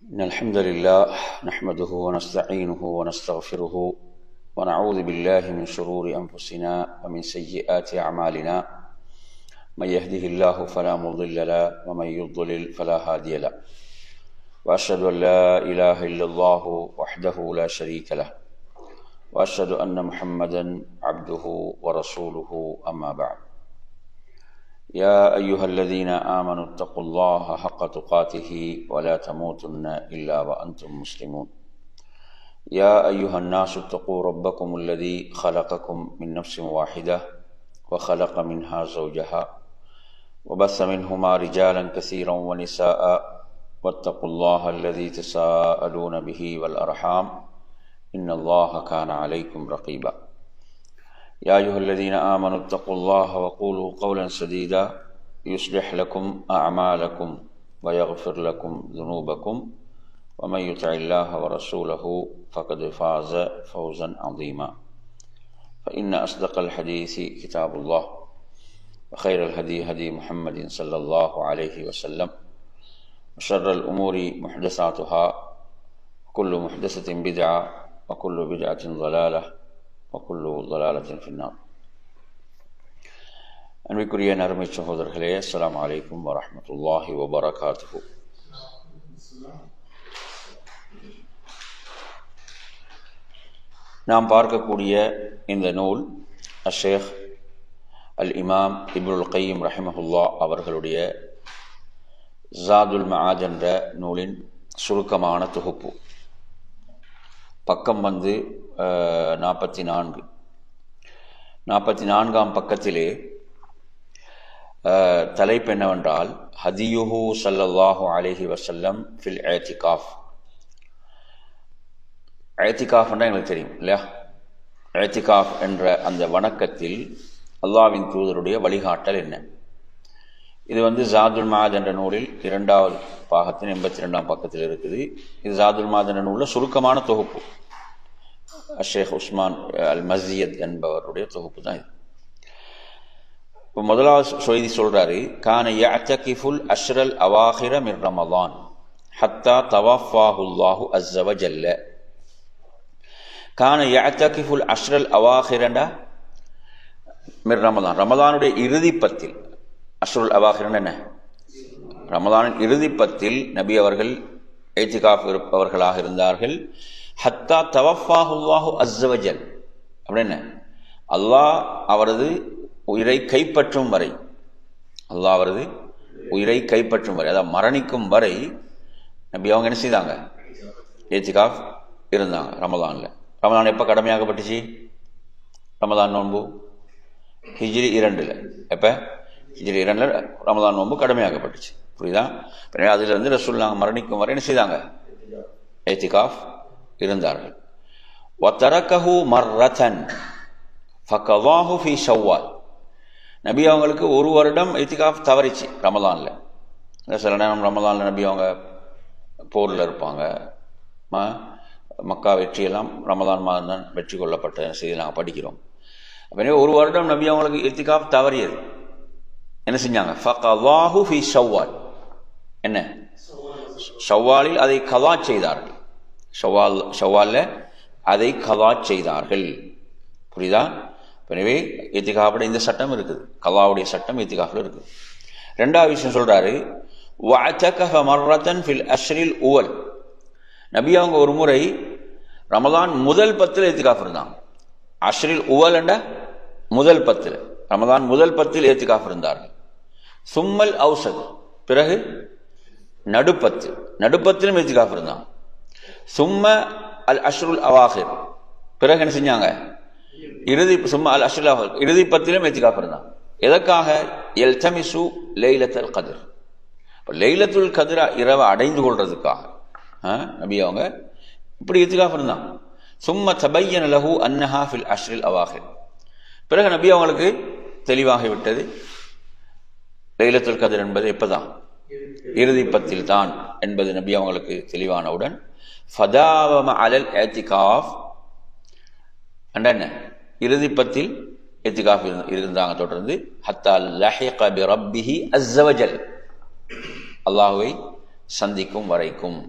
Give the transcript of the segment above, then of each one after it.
إن الحمد لله نحمده ونستعينه ونستغفره ونعوذ بالله من شرور أنفسنا ومن سيئات أعمالنا من يهده الله فلا مضل له ومن يضلل فلا هادي له وأشهد أن لا إله إلا الله وحده لا شريك له وأشهد أن محمدا عبده ورسوله أما بعد يا أيها الذين آمنوا اتقوا الله حق تقاته ولا تموتن إلا وأنتم مسلمون يا أيها الناس اتقوا ربكم الذي خلقكم من نفس واحدة وخلق منها زوجها وبث منهما رجالا كثيرا ونساء واتقوا الله الذي تساءلون به والأرحام إن الله كان عليكم رقيبا يا أيها الذين آمنوا اتقوا الله وقولوا قولا سديدا يصلح لكم أعمالكم ويغفر لكم ذنوبكم ومن يطع الله ورسوله فقد فاز فوزا عظيما فإن أصدق الحديث كتاب الله وخير الهدي هدي محمد صلى الله عليه وسلم وشر الأمور محدثاتها وكل محدثة بدعة وكل بدعة ضلالة وكل ضلالة في النار. அன்பிற்குரிய நறுமை சகோதரர்களே, அஸ்ஸலாமு அலைக்கும் வரஹ்மத்துல்லாஹி வபரகாத்துஹு. நாம் பார்க்கக்கூடிய இந்த நூல் ஷேக் அல் இமாம் இப்னுல் கையிம் ரஹிமஹுல்லா அவர்களுடைய ஜாதுல் மஆத் என்ற நூலின் சுருக்கமான தொகுப்பு. பக்கம் 44ஆம் பக்கத்திலே தலைப்பு என்னவென்றால் ஹதியுஹு ஸல்லல்லாஹு அலைஹி வஸல்லம் ஃபில் இஅ்திகாஃப். இஅ்திகாஃப்னா எங்களுக்கு தெரியும் இல்லையா? இஅ்திகாஃப் என்ற அந்த வணக்கத்தில் அல்லாஹ்வின் தூதருடைய வழிகாட்டல் என்ன? இது ஜாதுல் மஆத் என்ற நூலில் 2வது பாகத்தின் 82ஆம் பக்கத்தில் இருக்குது. இது ஜாதுல் மஆத் என்ற நூலில் சுருக்கமான தொகுப்பு. ஷேக் உஸ்மான் அல் மஸ்யத் என்பவருடைய தொகுப்பு தான் இது. இப்போ முதலாவது செய்தி சொல்றாரு, கான யஅ்தகிஃபுல் அஷ்ரல் அவாஹிர மின் ரமலான் ஹத்தா தவஃபாஹுல்லாஹு அஸ்ஸ வஜல்ல. கான யஅ்தகிஃபுல் அஷ்ரல் அவாஹிரண்டா மின் ரமலான், ரமலானுடைய இறுதி பத்தில். அஷ்ருல் அவாஹிரன் என்ன? ரமலானின் இறுதி பத்தில் நபி அவர்கள் இஅ்திகாஃப் இருப்பவர்களாக இருந்தார்கள். ஹத்தா தவஃபாஹுல்லாஹு அஸ்ஸ வஜல் அப்படின்னு அல்லாஹ் அவரது உயிரை கைப்பற்றும் வரை, அல்லாஹ் அவரது உயிரை கைப்பற்றும் வரை, அதாவது மரணிக்கும் வரை நபி அவங்க என்ன செய்தாங்க? இஅ்திகாஃப் இருந்தாங்க ரமலான்ல. ரமலான் எப்போ கடமையாகப்பட்டுச்சு? ரமலான் நோன்பு ஹிஜ்ரி 2ல். எப்போ? ஹிஜ்ரி 2ல் ரமலான் நோன்பு கடமையாகப்பட்டுச்சு. புரியுதா? அதிலிருந்து ரசூலுல்லாஹ் மரணிக்கும் வரை என்ன செய்தாங்க? இஅ்திகாஃப் இருந்தார்கள். வதரகஹு மர்ரதன் ஃபகதாஹு ஃபீ ஷவ்வால். நபி அவங்களுக்கு ஒரு வருடம் இஅ்திகாஃப் தவறிச்சு ரமலான்ல. சில நேரம் ரமலான்ல நபி அவங்க போரில் இருப்பாங்க. மக்கா வெற்றியெல்லாம் ரமலான் மாதம் தான் வெற்றி கொள்ளப்பட்ட செய்தி நாங்கள் படிக்கிறோம். அப்போ ஒரு வருடம் நபி அவங்களுக்கு இஅ்திகாஃப் தவறியது. என்ன செஞ்சாங்க? ஃபகதாஹு ஃபீ ஷவ்வால். என்ன? ஷவ்வாலில் அதை கலா செய்தார்கள். ஷவ்வால்ல அதை கலா செய்தார்கள். புரியுதா? எனவே இஅ்திகாஃப்ல இந்த சட்டம் இருக்குது, கலாவுடைய சட்டம் இஅ்திகாஃப்ல இருக்குது. 2வது விஷயம் சொல்றாரு, வஅ்தகஃப மர்ரதன் ஃபில் அஷ்ரில் உவல். நபி அவங்க ஒரு முறை ரமலான் முதல் 10ல் இஅ்திகாஃப் இருந்தாங்க. அஷ்ரில் உவல் என்ற முதல் 10ல், ரமலான் முதல் 10ல் இஅ்திகாஃப் இருந்தார்கள். சும்மல் அவுசத், பிறகு நடுப்பத்திலும் இஅ்திகாஃப் இருந்தாங்க. சும்ம அல் அஷ்ருல் அவாஹிர், பிறகு என்ன செஞ்சாங்க? சும்ம அல் அஷ்ருல் அவாஹிர், இறுதி 10லும் இஅ்திகாஃப் இருந்தாங்க. எதற்காக? யல்தமிசு லைலத்துல் கத்ர், லைலத்துல் கத்ர் இரவை அடைந்து கொள்றதுக்காக நபி அவங்க இப்படி இஅ்திகாஃப் இருந்தாங்க. சும்ம தபய்யன லஹு அன்னஹா ஃபில் அஷ்ரில் அவாஹிர், பிறகு நபி அவங்களுக்கு தெளிவாகிவிட்டது லைலத்துல் கத்ர் என்பது எப்பதான்? இறுதி 10ல் தான் என்பது நபி அவங்களுக்கு தெளிவானவுடன் ஃபதாவம அலல் இஅ்திகாஃப் என்ன? இறுதி 10ல் இஅ்திகாஃப் இருந்தாங்க தொடர்ந்து. ஹத்தா லஹிக பி ரப்பிஹி அஸ்ஸ வஜல், அல்லாஹ்வை சந்திக்கும் வரைக்கும்.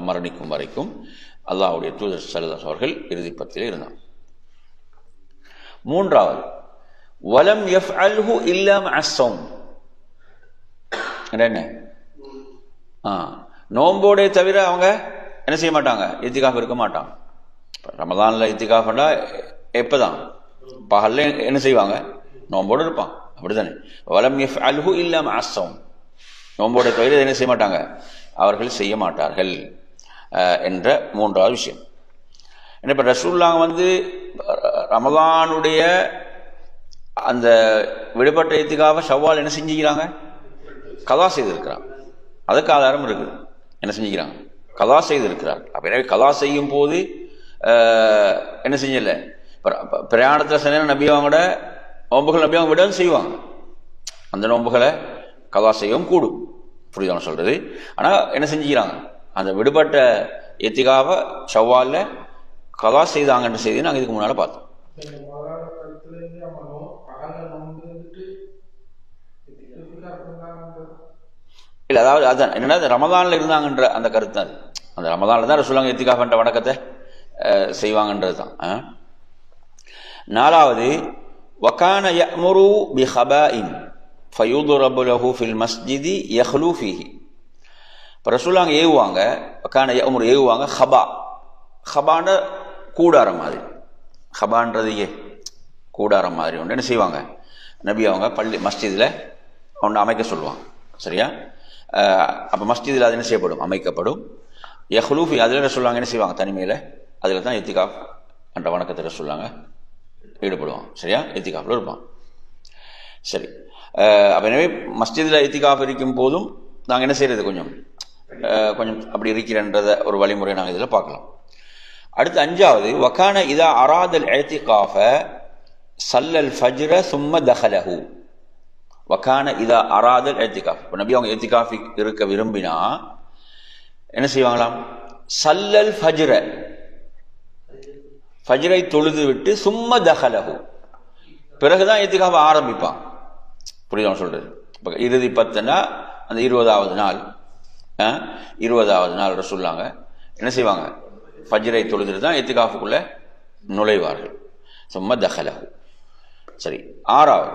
மரணிக்கும் வரைக்கும் அல்லாஹ்வுடைய தூதர் ஸல்லல்லாஹு அவர்கள் இறுதி பத்திலே இருந்தாங்க. மூன்றாவது வலம் யஃஅல்ஹு இல்லா மஅஸ்ஸௌம். என்ன நோம்போடே தவிர அவங்க என்ன செய்ய மாட்டாங்க, இத்திகாஃப் இருக்க மாட்டாங்க. ரமதான்ல இத்திகாஃப்னா எப்பதான் பகல்ல என்ன செய்வாங்க, நோம்போடு இருப்பாங்க, அப்படித்தானே. வலம் யஃஅல்ஹு இல்லா மஅஸ்ஸௌம், நோம்போட தவிர என்ன செய்ய மாட்டாங்க, அவர்கள் செய்ய மாட்டார்கள் என்ற மூன்றாவது விஷயம். என்ன இப்ப ரசூலுல்லாஹ் ரமதானுடைய அந்த விடுபட்ட இத்திகாஃபை ஷவ்வால் என்ன செஞ்சுக்கிறாங்க, கதா செய்திருக்கிறாங்க. அதுக்கு ஆதாரம் இருக்குது. என்ன செஞ்சுக்கிறாங்க, கதா செய்திருக்கிறார். அப்ப எனவே கதா செய்யும் போது என்ன செஞ்சல, பிரயாணத்தில் செஞ்ச நபி அவங்களோட நோம்புகள் நபி அவங்க விடவும் செய்வாங்க, அந்த நோம்புகளை கதா செய்யவும் கூடும், புரியுதான சொல்றது. ஆனா என்ன செஞ்சுக்கிறாங்க, அந்த விடுபட்ட இத்திகாஃபை ஷவ்வால்ல கதா செய்தாங்கன்ற செய்தி நாங்கள் இதுக்கு முன்னால பார்த்தோம். இல்ல, அதாவது அதுதான் என்னன்னா ரமதான்ல இருந்தாங்கன்ற அந்த கருத்து தான். அந்த ரமதான்ல தான் ரசூலுல்லாஹ் இத்திகாஃப் என்ற வணக்கத்தை செய்வாங்கன்றது தான். நாலாவது வகான யஅமுரு பிஹபாஇன் ஃபயுضرب له في المسجد يخلو فيه. ரசூலுல்லாஹ் ஏவுவாங்க, வகான யஅமுரு ஏவுவாங்க, ஹபான கூடாரம் மாதிரி, ஹபான்றது கூடாரம் மாதிரி ஒன்று என்ன செய்வாங்க, நபி அவங்க பள்ளி மஸ்ஜிதில் ஒன்று அமைக்க சொல்லுவாங்க. சரியா? அப்போ மஸ்ஜிதில் அது என்ன செய்யப்படும், அமைக்கப்படும். யஹ்லூஃபி அதில் சொல்லுவாங்க என்ன செய்வாங்க, தனிமையில் அதில் தான் இத்திகாஃப் என்ற வணக்கத்தில் சொல்லுவாங்க ஈடுபடுவாங்க. சரியா? இத்திகாஃபில் இருப்பான். சரி, அப்போ எனவே மஸ்ஜிதில் இத்திகாஃப் இருக்கும் போதும் நாங்கள் என்ன செய்யறது, கொஞ்சம் அப்படி இருக்கிறன்றத ஒரு வழிமுறை நாங்கள் இதில் பார்க்கலாம். அடுத்து அஞ்சாவது வகான இதா அராதல் இஅ்திகாஃப ஸல்லல் ஃபஜ்ர சும்ம தஹலஹு. வகான இதா அராதல் இஅ்திகாஃப், இப்போ நபி அவங்க இஅ்திகாஃப் இருக்க விரும்பினா என்ன செய்வாங்களாம், ஸல்லல் ஃபஜ்ர, ஃபஜ்ரை தொழுது விட்டு சும்ம தஹலஹு, பிறகுதான் இஅ்திகாஃப் ஆரம்பிப்பாங்க. புரியுதா சொல்றது. இப்போ இறுதி 10னா அந்த 20வது நாள், 20வது நாள் ரசூலுல்லாஹ் என்ன செய்வாங்க, ஃபஜ்ரை தொழுதுட்டு தான் இத்திகாஃபுக்குள்ள நுழைவார்கள். சும்ம தஹலஹு. சரி, ஆறாவது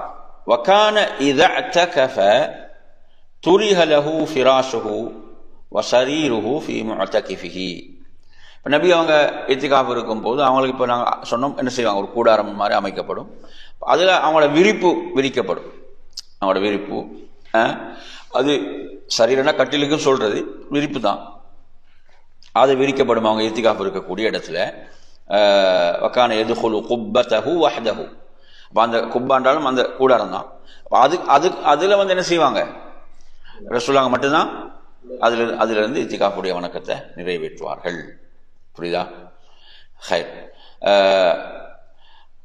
வகான இதா அத்தகஃப துரிஹ லஹு ஃபிராஷுஹு வ ஸரீருஹு ஃபீ முஅ்தகிஃபிஹி. இப்போ நபி அவங்க இத்திகாஃப் இருக்கும்போது அவங்களுக்கு இப்போ நாங்கள் சொன்னோம் என்ன செய்வாங்க, ஒரு கூடாரம் மாதிரி அமைக்கப்படும், அதில் அவங்களோட விரிப்பு விரிக்கப்படும். அவங்களோட விரிப்பு அது சரீரனா கட்டிலுக்கும் சொல்றது விரிப்பு தான், அது விரிக்கப்படும் அவங்க இத்திகாஃப் இருக்கக்கூடிய இடத்துல. வகான யதுகுலு குப்பதஹு வஹ்தஹு, அப்போ அந்த குப்பாண்டாலும் அந்த கூடாரம் தான். அதில் என்ன செய்வாங்க, ரசூலுல்லாஹ் மட்டும்தான் அதிலிருந்து இத்திகாஃபுடைய வணக்கத்தை நிறைவேற்றுவார்கள். புரியுதா? ஹைர்.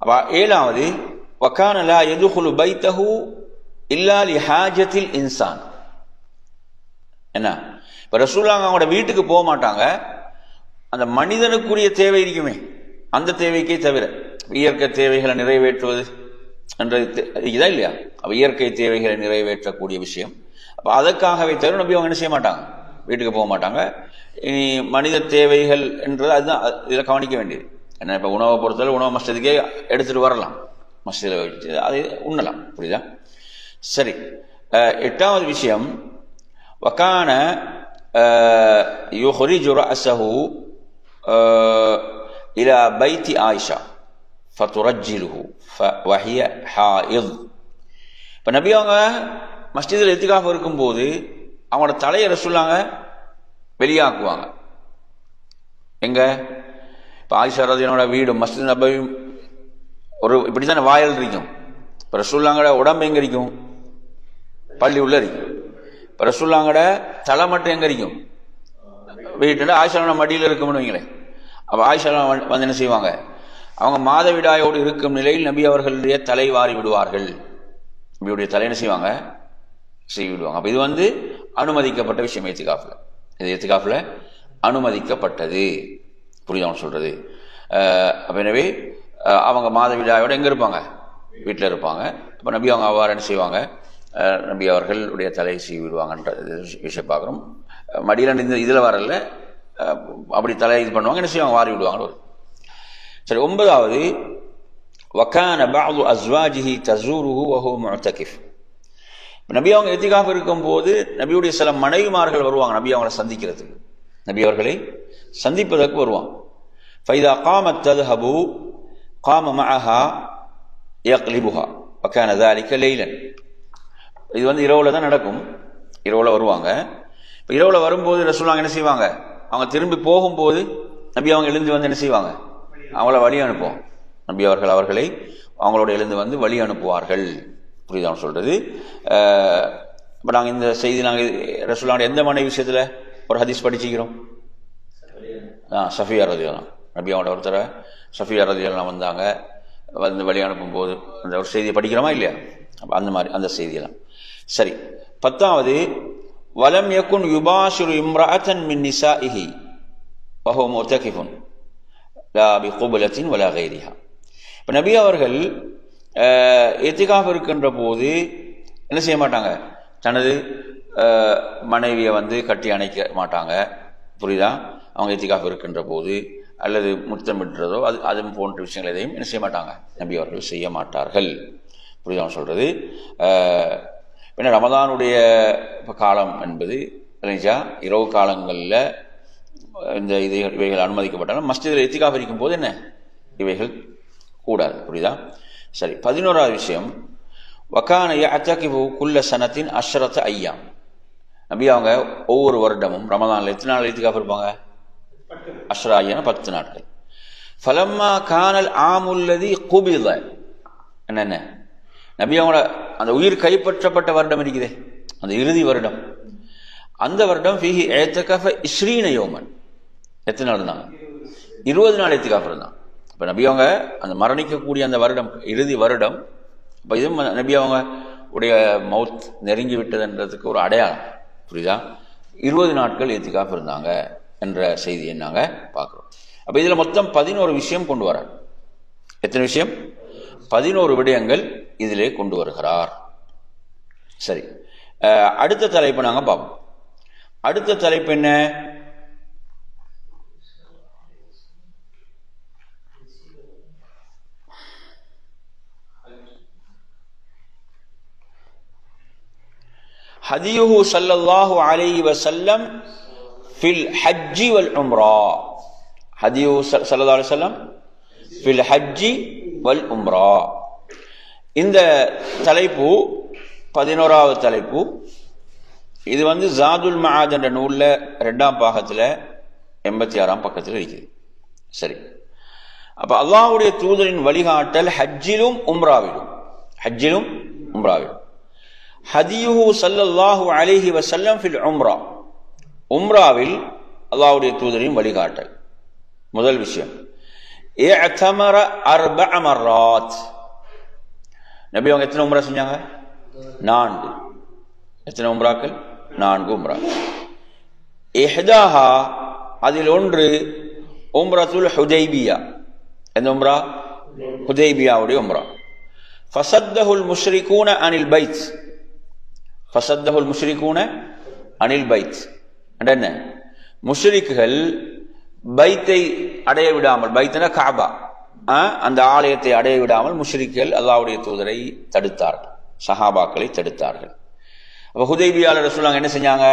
அப்போ ஏழாவது வகான லா யதுகுலு பைத்தஹு இல்லா லிஹாஜத்தில் இன்சான். என்ன, இப்போ ரசூலுல்லாஹ் அவங்களோட வீட்டுக்கு போக மாட்டாங்க, அந்த மனிதனுக்குரிய தேவை இருக்குமே அந்த தேவைக்கே தவிர. இயற்கை தேவைகளை நிறைவேற்றுவது என்றது இதுதான் இல்லையா? அப்போ இயற்கை தேவைகளை நிறைவேற்றக்கூடிய விஷயம். அப்போ அதற்காகவே தவிர நபி அவங்க என்ன செய்ய மாட்டாங்க, வீட்டுக்கு போக மாட்டாங்க. இனி மனித தேவைகள் என்றது அதுதான் இதில் கவனிக்க வேண்டியது. என்ன, இப்போ உணவை பொறுத்தவரை உணவு மஸ்ஜிதுக்கே எடுத்துட்டு வரலாம், மஸ்ஜிதில் வச்சு அதை உண்ணலாம். புரியுதா? சரி, எட்டாவது விஷயம் வகான யுஹ்ரிஜு ரஅஸஹு இலா பைத்தி ஆயிஷா ஃபதுரஜ்ஜிலுஹு வஹிய ஹாயித். இப்போ நபி அவங்க மஸ்ஜிதில் இத்திகாஃப் இருக்கும்போது அவங்களோட தலையை ரசூலுல்லாஹ் வெளியாக்குவாங்க. எங்க, இப்போ ஆயிஷா ரலியல்லாஹு அன்ஹா வீடு மஸ்ஜித் நபவி ஒரு இப்படி தானே வாயல் இருக்கும். இப்போ ரசூலுல்லாஹோட உடம்பு எங்க இருக்கும், பள்ளி உள்ள இருக்கும். இப்போ ரசூலுல்லாஹோட தலை மட்டும் எங்க இருக்கும், வீட்டில் ஆயிஷா மடியில் இருக்கும்னு வைங்களேன். அப்போ ஆயிஷா வந்து என்ன செய்வாங்க, அவங்க மாதவிடாயோடு இருக்கும் நிலையில் நபி அவர்களுடைய தலை வாரி விடுவார்கள். நபியுடைய தலை என்ன செய்வாங்க, செய்து விடுவாங்க. அப்போ இது அனுமதிக்கப்பட்ட விஷயம் இத்திகாஃப்ல. இது இத்திகாஃப்ல அனுமதிக்கப்பட்டது. புரியுதா சொல்றது? அப்போ எனவே அவங்க மாதவிடாயோடு எங்கே இருப்பாங்க, வீட்டில் இருப்பாங்க. அப்போ நபி அவங்க அவ்வாறு என்ன செய்வாங்க, நபி அவர்களுடைய தலையை செய்து விடுவாங்கன்ற விஷயம் பார்க்குறோம். மடியில் இதில் வரல, அப்படி தலை இது பண்ணுவாங்க, என்ன செய்வாங்க, வாரி விடுவாங்க. சரி, 9வது வகான பஅது அஸ்வாஜிஹி தஸூருஹு வஹுவ முஅ்தகிஃப். நபி அவங்க இத்திகாஃப் இருக்கும்போது நபியுடைய சில மனைவிமார்கள் வருவாங்க நபி அவங்களை சந்திக்கிறதுக்கு, நபி அவர்களை சந்திப்பதற்கு வருவாங்க. ஃபைதா காமத் தذهபு காம மஅஹா யக்லிபுஹா வகான ذلك லைலன். இது இரவுல தான் நடக்கும், இரவுல வருவாங்க. இப்போ இரவுல வரும்போது ரசூலுல்லாஹ் என்ன செய்வாங்க, அவங்க திரும்பி போகும்போது நபி அவங்க எழுந்து வந்து என்ன செய்வாங்க, அவங்கள வழி அனுப்புவோம். நபி அவர்கள் அவர்களை அவங்களோட எழுந்து வந்து வழி அனுப்புவார்கள். புரியுதான் சொல்றது. இப்போ நாங்கள் இந்த செய்தி நாங்கள் ரசூலுல்லாஹ் எந்த மனைவி விஷயத்தில் ஒரு ஹதீஸ் படிச்சுக்கிறோம், சஃபியா ரலியல்லாஹு அன்ஹா. நபி அவங்களோட ஒருத்தர சஃபியா ரலியல்லாஹு அன்ஹா வந்தாங்க, வந்து வழி அனுப்பும் போது அந்த ஒரு செய்தியை படிக்கிறோமா இல்லையா, அந்த மாதிரி அந்த செய்தியெல்லாம். சரி, 10வது வலம் யகுன் யுபாஷிரு இம்ரஅத்தன் மின் நிசாஇஹி வஹுவ முஅ்தகிஃபுன் லா பிகுபலத்தின் வலா கைரிஹா. இப்போ நபி அவர்கள் இத்திகாஃப் இருக்கின்ற போது என்ன செய்ய மாட்டாங்க, தனது மனைவியை கட்டி அணைக்க மாட்டாங்க. புரியுதா, அவங்க இத்திகாஃப் இருக்கின்ற போது அல்லது முத்தமிடுறதோ அது போன்ற விஷயங்கள் எதையும் என்ன செய்ய மாட்டாங்க, நபி அவர்கள் செய்ய மாட்டார்கள். புரியுதா சொல்றது. ஏன்னா ரமதானுடைய காலம் என்பது இல்லைங்களா, இரவு காலங்களில் இந்த இவைகள் அனுமதிக்கப்பட்டாலும் மஸ்ஜிதில் இத்திகாஃப் இருக்கும் போது என்ன இவைகள் கூடாது. புரியுதா. சரி, 11வது விஷயம் வகான யஅ்தகிஃபு குல்ல சனத்தின் அஷ்ரத ஐயாம். நபி அவங்க ஒவ்வொரு வருடமும் ரமதானில் எத்தனை நாள் இத்திகாஃப் இருப்பாங்க, அஷ்ரா ஐயாம், 10 நாட்கள். ஃபலம்மா கானல் ஆமுல்லதி குபித, என்ன நபி அவங்களோட அந்த உயிர் கைப்பற்றப்பட்ட வருடம் இருக்குதே, அந்த இறுதி வருடம், அந்த வருடம் ஃபீஹி இஅ்தகஃப 20 யௌமன். எத்தனை நாள் இருந்தாங்க, 20 நாள் இத்திகாஃப் இருந்தாங்க. இப்போ நபி அவங்க அந்த மரணிக்கக்கூடிய அந்த வருடம் இறுதி வருடம், இப்போ இது நபி அவங்க உடைய மவுத் நெருங்கி விட்டதுன்றதுக்கு ஒரு அடையாளம். புரியுதா. 20 நாட்கள் இத்திகாஃப் இருந்தாங்க என்ற செய்தியை நாங்கள் பார்க்குறோம். அப்போ இதில் மொத்தம் 11 விஷயம் கொண்டு வரார். எத்தனை விஷயம், 11 விடயங்கள் இதிலே கொண்டு வருகிறார். சரி, அடுத்த தலைப்பு நாங்கள் பார்ப்போம். அடுத்த தலைப்பு என்ன, ஹதியுஹு ஸல்லல்லாஹு அலைஹி வஸல்லம் ஃபில் ஹஜ்ஜி வல் உம்ரா. ஹதியுஹு ஸல்லல்லாஹு அலைஹி வஸல்லம் ஃபில் ஹஜ்ஜி வல் உம்ரா. இந்த தலைப்பு 11வது தலைப்பு. இது ஜாதுல் மஆத் என்ற நூல்ல 2ஆம் பாகத்தில் 86ஆம் பக்கத்தில் இருக்குது. சரி, அப்ப அல்லாஹ்வுடைய தூதரின் வழிகாட்டல் ஹஜ்ஜிலும் உம்ராவிலும், ஹஜ்ஜிலும் உம்ராவிலும். ஹதியுஹு ஸல்லல்லாஹு அலைஹி வஸல்லம் ஃபில் உம்ரா, உம்ராவில் அல்லாஹ்வுடைய தூதரின் வழிகாட்டல். முதல் விஷயம், இஅ்தமர 4 மர்ராத். நபி அவங்க எத்தனை உம்ரா செஞ்சாங்க, 4. எத்தனை உம்ராக்கள், 4 உம்ரா. இஹ்தாஹா, அதில் ஒன்று உம்ரத்துல் ஹுதைபியா. எந்த உம்ரா, ஹுதைபியாவுடைய உம்ரா. ஃபஸத்தஹுல் முஷ்ரிகூன அனில் பைத், ஃபஸத்தஹுல் முஷ்ரிகூன அனில் பைத் என்ன, முஷ்ரிக்குகள் பைத்தை அடைய விடாமல், பைத்னா காபா, அந்த ஆலயத்தை அடைய விடாமல் முஷ்ரிக்குகள் அல்லாஹ்வுடைய தூதரை தடுத்தார்கள், சஹாபாக்களை தடுத்தார்கள். அப்ப ஹுதைபியால ரசூலுல்லாஹ் என்ன செஞ்சாங்க,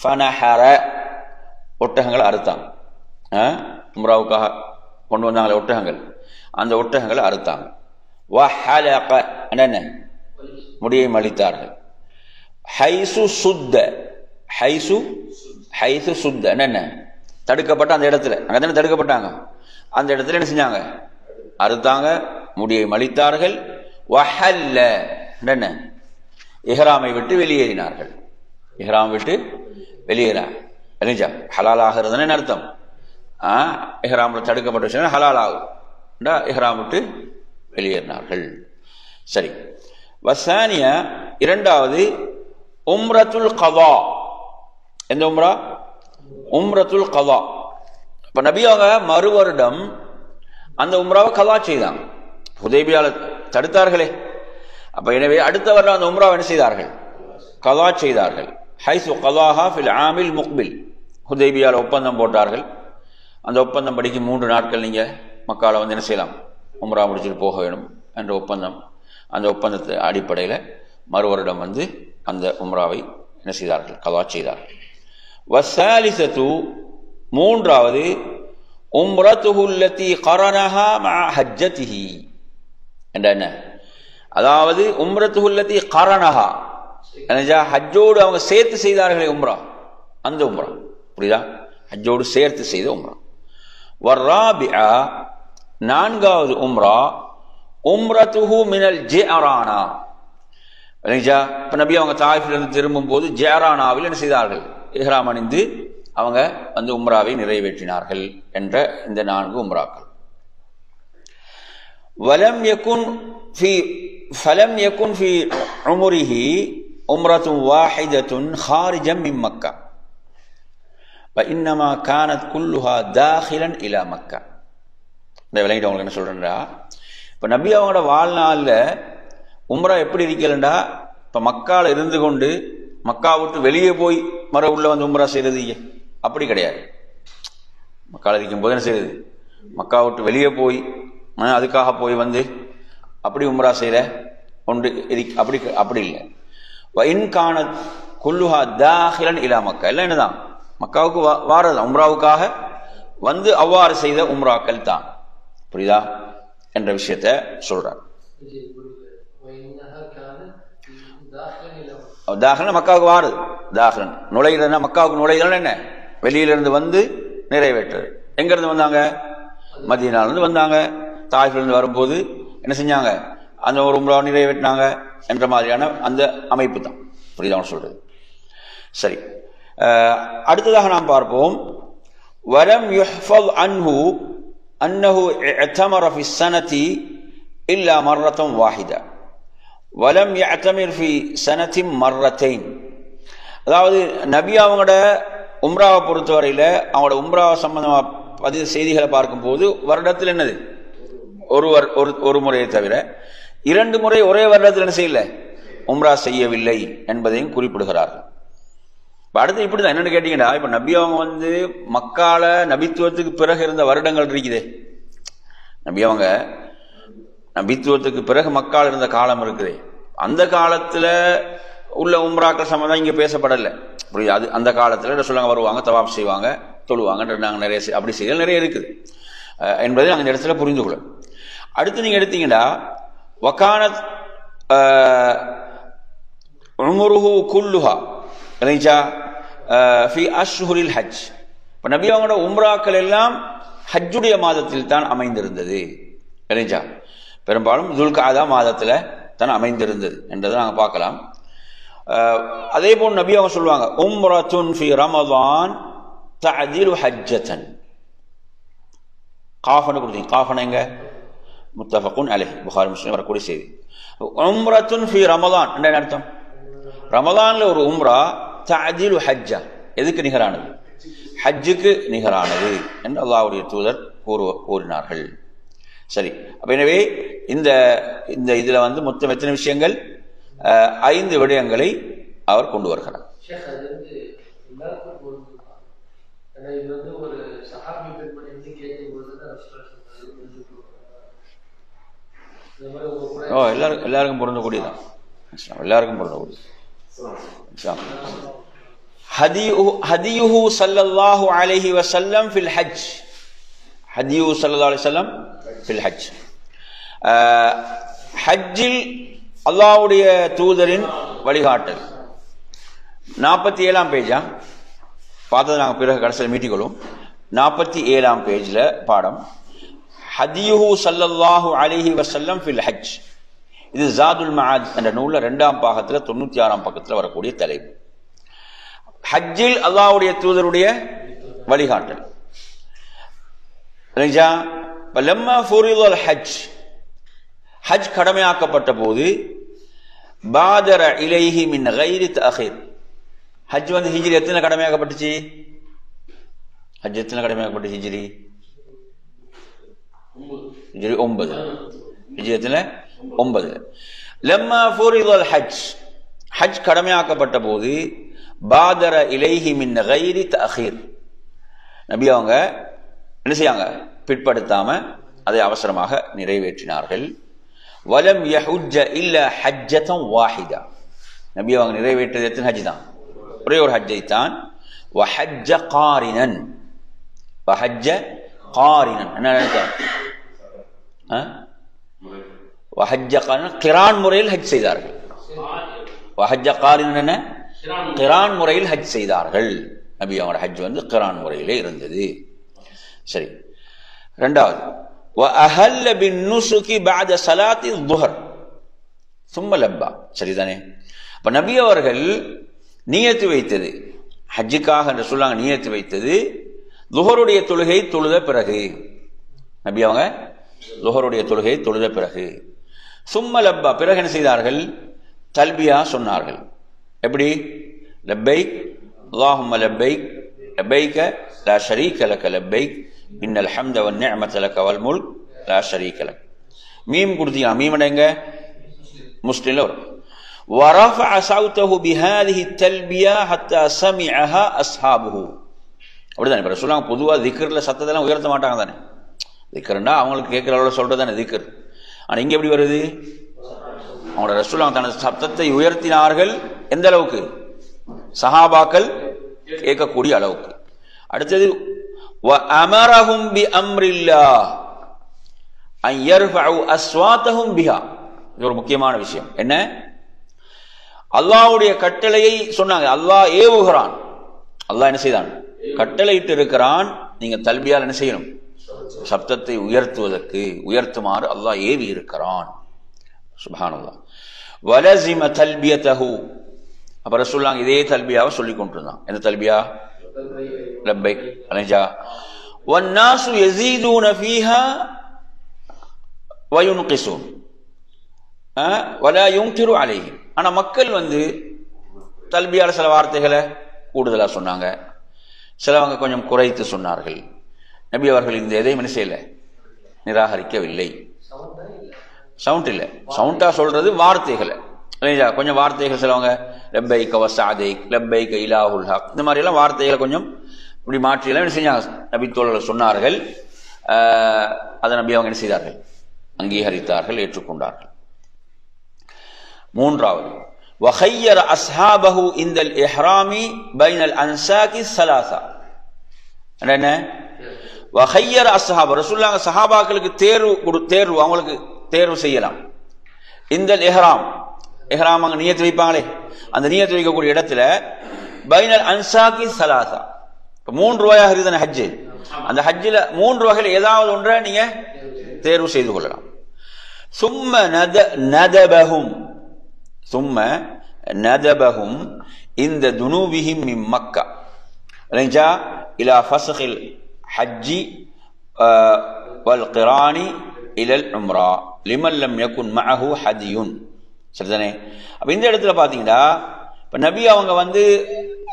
ஃபனஹர, ஒட்டகங்களை அறுத்தாங்க. உம்ராவுக்காக கொண்டு வந்தாங்களே ஒட்டகங்கள், அந்த ஒட்டகங்களை அறுத்தாங்க. வஹலக, என்ன, முடியை மலித்தார்கள். ஹைசு சுத்த, ஹைசு சுத்த என்ன, தடுக்கப்பட்ட அந்த இடத்துல, அங்கதானே தடுக்கப்பட்டாங்க, அந்த இடத்துல என்ன செஞ்சாங்க, அறுத்தாங்க, முடியை மலித்தார்கள். வஹல்ல, என்ன, இஹ்ராமை விட்டு வெளியேறினார்கள். இஹ்ராம் விட்டு வெளியேறாங்க, ஹலால் ஆகிறதுன்னு அர்த்தம். இஹ்ராம்ல தடுக்கப்பட்ட விஷயம் ஹலால் ஆகும், இஹ்ராம் விட்டு வெளியேறினார்கள். சரி, வசானியா, 2வது உம்ரத்துல் கதா. எந்த உம்ரா, உம்ரத்துல் கதா. இப்ப நபி அவங்க மறு வருடம் அந்த உம்ராவை கதா செய்தாங்க. ஹுதைபியால தடுத்தார்களே, அப்ப எனவே அடுத்த வருடம் அந்த உம்ராவை என்ன செய்தார்கள், கதா செய்தார்கள். ஹைசு கதாஹா ஃபில் ஆமில் முக்பில், ஹுதைபியாவில் ஒப்பந்தம் போட்டார்கள். அந்த ஒப்பந்தம் படிக்கு 3 நாட்கள் நீங்கள் மக்கால வந்து என்ன செய்யலாம், உம்ரா முடிச்சுட்டு போக வேணும் என்ற ஒப்பந்தம். அந்த ஒப்பந்தத்தை அடிப்படையில் மறு வருடம் வந்து அந்த உம்ராவை என்ன செய்தார்கள், கலா செய்தார்கள். வசாலிசத்து மூன்றாவது உம்ரத்துஹு அல்லதி கரனஹா மஅ ஹஜ்ஜதிஹி என்ற என்ன, அதாவது உம்ரத்துஹு அல்லதி கரனஹா ஹஜ்ஜோடு அவங்க சேர்த்து செய்தார்களே உம்ரா, அந்த உம்ரா புரியுதா, ஹஜ்ஜோடு சேர்த்து செய்த உம்ரா. வர்ராபிஆ நான்காவது உம்ரா உம்ரத்துஹு மினல் ஜிஅரானா. இப்ப நபி அவங்க தாயிஃபிலிருந்து திரும்பும் போது ஜிஅரானாவில் என்ன செய்தார்கள், இஹ்ராம் அணிந்து அவங்க வந்து உம்ராவை நிறைவேற்றினார்கள் என்ற இந்த 4 உம்ராக்கள். ஃபலம் யகுன் ஃபீ உம்ரிஹி உம்ரத்துன் வாஹிதத்துன் ஹாரிஜன் மின் மக்கா வஇன்னமா கானத் குல்லுஹா தாஹிலன் இலா மக்கா. இந்த விளங்கிட்டு அவங்களுக்கு என்ன சொல்றேன்டா, இப்போ நபி அவங்களோட வாழ்நாளில் உம்ரா எப்படி இருக்கலண்டா, இப்போ மக்காவில் இருந்து கொண்டு மக்கா விட்டு வெளியே போய் உள்ள வந்து உம்ரா செய்யறது அப்படி கிடையாது. மக்காவில் இருக்கும் போது என்ன செய்யுது, மக்கா விட்டு வெளியே போய் அதுக்காக போய் வந்து அப்படி உம்ரா செய்கிற ஒன்று அப்படி அப்படி இல்லை. இன்கான குல்லுஹா தாஹிலன் இலா மக்கா, எல்லாம் என்னதான் மக்காவுக்கு வாரது உம்ராவுக்காக வந்து அவ்வாறு செய்த உம்ராக்கள் தான், புரியுதா என்ற விஷயத்த சொல்றார். தாஹிலன் மக்காவுக்கு வாருது, தாஹிலன் நுழைகிறதுனா மக்காவுக்கு நுழைகிறதுனா என்ன, வெளியிலிருந்து வந்து நிறைவேற்றது. எங்கிருந்து வந்தாங்க, மதீனாவிலிருந்து வந்தாங்க. தாயிஃபிலிருந்து வரும்போது என்ன செஞ்சாங்க, அந்த ஒரு உம்ரா நிறைவேற்றினாங்க என்ற மாதிரியான அந்த அமைப்பு தான், புரியுதா சொல்றது. சரி, அடுத்ததாக நாம் பார்ப்போம். வலம் யுஹ்ஃபல் அன்ஹு அன்னஹு இஅ்தமர ஃபி ஸனதி இல்லா மர்ரத்தன் வாஹிதா வலம் யஅ்தமிர் ஃபி ஸனதி மர்ரத்தைன். அதாவது நபி அவங்களோட உம்ராவை பொறுத்தவரையில் அவங்களோட உம்ரா சம்பந்தமாக பதிவு செய்திகளை பார்க்கும்போது வருடத்தில் என்னது ஒரு முறையை தவிர 2 முறை ஒரே வருடத்தில் என்ன செய்யல, உம்ரா செய்யவில்லை என்பதையும் குறிப்பிடுகிறார்கள். அடுத்து இப்படிதான் என்னன்னு கேட்டீங்கன்னா, இப்ப நபி அவங்க வந்து மக்கால நபித்துவத்துக்கு பிறகு இருந்த வருடங்கள் இருக்குதே, நபி அவங்க நபித்துவத்துக்கு பிறகு மக்கால் இருந்த காலம் இருக்குதே, அந்த காலத்துல உள்ள உம்ராக்கள் சம்பந்தம் இங்க பேசப்படலை. புரியுது, அது அந்த காலத்துல சொல்லுவாங்க, வருவாங்க, தவாப் செய்வாங்க, தொழுவாங்க, நாங்கள் நிறைய அப்படி செய்யல் நிறைய இருக்குது என்பதை நாங்கள் இந்த இடத்துல புரிந்து கொள்ள. அடுத்து நீங்க எடுத்தீங்கன்னா வகானத் உம்ருஹு குல்லுஹா ஃபி அஷ்ஹுரில் ஹஜ். இப்போ நபி அவங்களோட உம்ராக்கள் எல்லாம் ஹஜ்ஜுடைய மாதத்தில் தான் அமைந்திருந்தது. இல்லைங்களா, பெரும்பாலும் துல்காதா மாதத்தில் தான் அமைந்திருந்தது என்றதை நாங்கள் பார்க்கலாம். அதே போல் நபி அவங்க சொல்லுவாங்க, உம்ரத்துன் ஃபி ரமதான் தஅதிலு ஹஜ்ஜத்தன். காஃபனை கொடுத்தீங்க, காஃபனை எங்க, முத்தஃபகுன் அலைஹி, புகாரி முஸ்லிம் வரக்கூடிய செய்தி. உம்ரத்துன் ஃபி ரமதான் என்ன அர்த்தம், ரமதான்ல ஒரு உம்ரா தஅதிலு ஹஜ்ஜா, எதுக்கு நிகரானது, ஹஜ்ஜுக்கு நிகரானது என்று அல்லாஹ்வுடைய தூதர் கூறினார்கள். சரி, அப்ப எனவே இந்த இந்த இதுல வந்து மொத்தம் எத்தனை விஷயங்கள், 5 விடயங்களை அவர் கொண்டு வருகிறார். எல்லாருக்கும் பொருந்தக்கூடியதான், எல்லாருக்கும் பொருந்தக்கூடியது. ஹதியுஹு ஸல்லல்லாஹு அலைஹி வஸல்லம் ஃபில் ஹஜ், ஹதியுஹு ஸல்லல்லாஹு அலைஹி வஸல்லம் ஃபில் ஹஜ். ஹஜ்ஜில் அல்லாஹ்வுடைய தூதரின் வழிகாட்டல். 47ஆம் பேஜா பார்த்தது நாங்கள் பிறகு கடைசியில் மீட்டிக்கொள்ளும். 47ஆம் பேஜில் பாடம் ஹதியுஹு ஸல்லல்லாஹு அலைஹி வஸல்லம் ஃபில் ஹஜ். இது ஜாதுல் மஆத் என்ற நூலில் 2ஆம் பாகத்தில் 96ஆம் பக்கத்தில் வரக்கூடிய தலைப்பு. ஹஜ்ஜில் அல்லாஹ்வுடைய தூதருடைய வழிகாட்டல். லம்மா ஃபுரிதல் ஹஜ், ஹஜ் கடமையாக்கப்பட்ட போது பாதர இலைஹி மின் கைரி தஅഖீர். ஹஜ் வந்து ஹிஜ்ரி எத்தனை கடமையாக்கப்பட்டுச்சு, ஹஜ் எத்தனை கடமையாக்கப்பட்டு ஹிஜ்ரி 9, ஹிஜ்ரி எத்தனை 9. லம்மா ஃபுரிதல் ஹஜ், ஹஜ் கடமையாக்கப்பட்ட போது பாதர இலைஹி மின் கைரி தஅഖீர், நபி அவங்க என்ன செய்யாங்க, பிற்படுத்தாம அதை அவசரமாக நிறைவேற்றினார்கள். வலம் யஹுஜ்ஜ இல்ல ஹஜ்ஜத்தன் வாஹிதா, நபி அவங்க நிறைவேற்றது எத்தனை ஹஜ் தான்? ஒரே ஒரு ஹஜ்ஜை தான். வஹஜ்ஜ காரினன், வஹஜ்ஜ காரினன் என்ன நினைச்சாங்க? வஹஜ்ஜ காரினன் கிரான் முறையில் ஹஜ் செய்தார்கள். வஹஜ்ஜ காரினன் என்ன? கிரான் முறையில் ஹஜ் செய்தார்கள். நபி அவங்களோட ஹஜ் வந்து கிரான் முறையிலே இருந்தது. சரி, இரண்டாவது وأهل بالنسك بعد صلاة الظهر ثم لبى. சரிதானே? அப்ப நபி அவர்கள் நியத்து வைத்தது, ஹஜ்ஜுக்காக என்று சொல்லாங்க, நியத்து வைத்தது லுஹருடைய தொழுகை தொழுத பிறகு. நபி அவங்க லுஹருடைய தொழுகை தொழுத பிறகு. சும்ம லப்பா, பிறகு என்ன செய்தார்கள்? தல்பியா சொன்னார்கள். எப்படி? லப்பைக் அல்லாஹும்ம லப்பைக் லப்பைக லா ஷரீக லக லப்பைக் இன்னல் ஹம்த வன் நிஅமத லக வல் முல்க் லா ஷரீக லக். மீம் கொடுத்தீங்க, மீம் எங்க? முஸ்லிம்ல வரும். ورفع صوته بهذه التلبيه حتى سمعها اصحابه. அப்படிதானே? இப்ப சொல்றாங்க பொதுவா திக்ர்ல சத்தத்தெல்லாம் உயர்த்த மாட்டாங்க தானே. திக்ர்னா அவங்களுக்கு கேட்கிற அளவுல சொல்றது தானே திக்ர். ஆனா இங்க எப்படி வருது? அவங்களோட ரசூலுல்லாஹ் தனது சத்தத்தை உயர்த்தினார்கள். எந்த அளவுக்கு? சஹாபாக்கள் கேட்கக்கூடிய அளவுக்கு. அடுத்தது وَأَمَرَهُمْ بِأَمْرِ اللَّهِ أَنْ يَرْفَعُوا أَصْوَاتَهُمْ بِهَا. இது ஒரு முக்கியமான விஷயம். என்ன? அல்லாஹ்வுடைய கட்டளையை சொன்னாங்க. அல்லாஹ் ஏவுகிறான். அல்லாஹ் என்ன செய்தான்? கட்டளையிட்டு இருக்கிறான். நீங்க தல்பியால் என்ன செய்யணும்? சப்தத்தை உயர்த்துவதற்கு, உயர்த்துமாறு அல்லாஹ் ஏவி இருக்கிறான். சுப்ஹானல்லாஹ். வலஸிம தல்பியதஹு. அப்ப ரசூலுல்லாஹ் இதே தல்பியாவை சொல்லிக் கொண்டிருந்தான். என்ன தல்பியா? லப்பைக் அலைஜா வன்னாசு யஸீதுன ஃபீஹா வயுன்கிஸூன் வலா யுன்கிரு அலைஹி. ஆனா மக்கள் வந்து தல்பியால சில வார்த்தைகளை கூடுதலா சொன்னாங்க, சிலவங்க கொஞ்சம் குறைத்து சொன்னார்கள். நபி அவர்கள் இந்த எதையும் என்ன செய்யல, நிராகரிக்கவில்லை. சவுண்ட் இல்ல, சவுண்டா சொல்றது வார்த்தைகளை, கொஞ்சம் வார்த்தைகள் சிலவங்க லப்பைக வஸஅதைக் லப்பைக இலாஹுல் ஹக் இந்த மாதிரி எல்லாம் வார்த்தைகளை கொஞ்சம் இப்படி மாற்றி எல்லாம் என்ன செஞ்சாங்க, நபி தோழர்கள் சொன்னார்கள். அதை நபி அவங்க என்ன செய்தார்கள்? அங்கீகரித்தார்கள், ஏற்றுக்கொண்டார்கள். மூன்றாவது வஹய்யர அஸ்ஹாபஹு இந்தல் இஹ்ராமி பைனல் அன்சாகி ஸலாஸா. என்ன? வஹய்யர அஸ்ஹாப, ரசூலுல்லாஹ் சஹாபாக்களுக்கு தேர்வு அவங்களுக்கு தேர்வு செய்யலாம். இந்தல் இஹ்ராம், இஹ்ராம் அங்க நியத்து வைப்பாங்களே, அந்த நியத்து வைக்கக்கூடிய இடத்துல பைனல் அன்சாகி ஸலாஸா, மூன்று வகையாக இருக்குதானே ஹஜ்ஜு. அந்த ஹஜ்ஜில் மூன்று வகையில் ஏதாவது ஒன்றை நீங்க தேர்வு செய்து கொள்ளலாம். சும்ம நதபஹும், சும்ம நதபஹும் இந்த துனூபிஹிம் மின் மக்கா ரஜா இலா ஃபஸ்கில் ஹஜ்ஜி வல் கிரானி இலல் உம்ரா லிமன் லம் யகுன் மஅஹு ஹதியுன். சரிதானே? அப்ப இந்த இடத்துல பாத்தீங்கன்னா இப்ப நபி அவங்க வந்து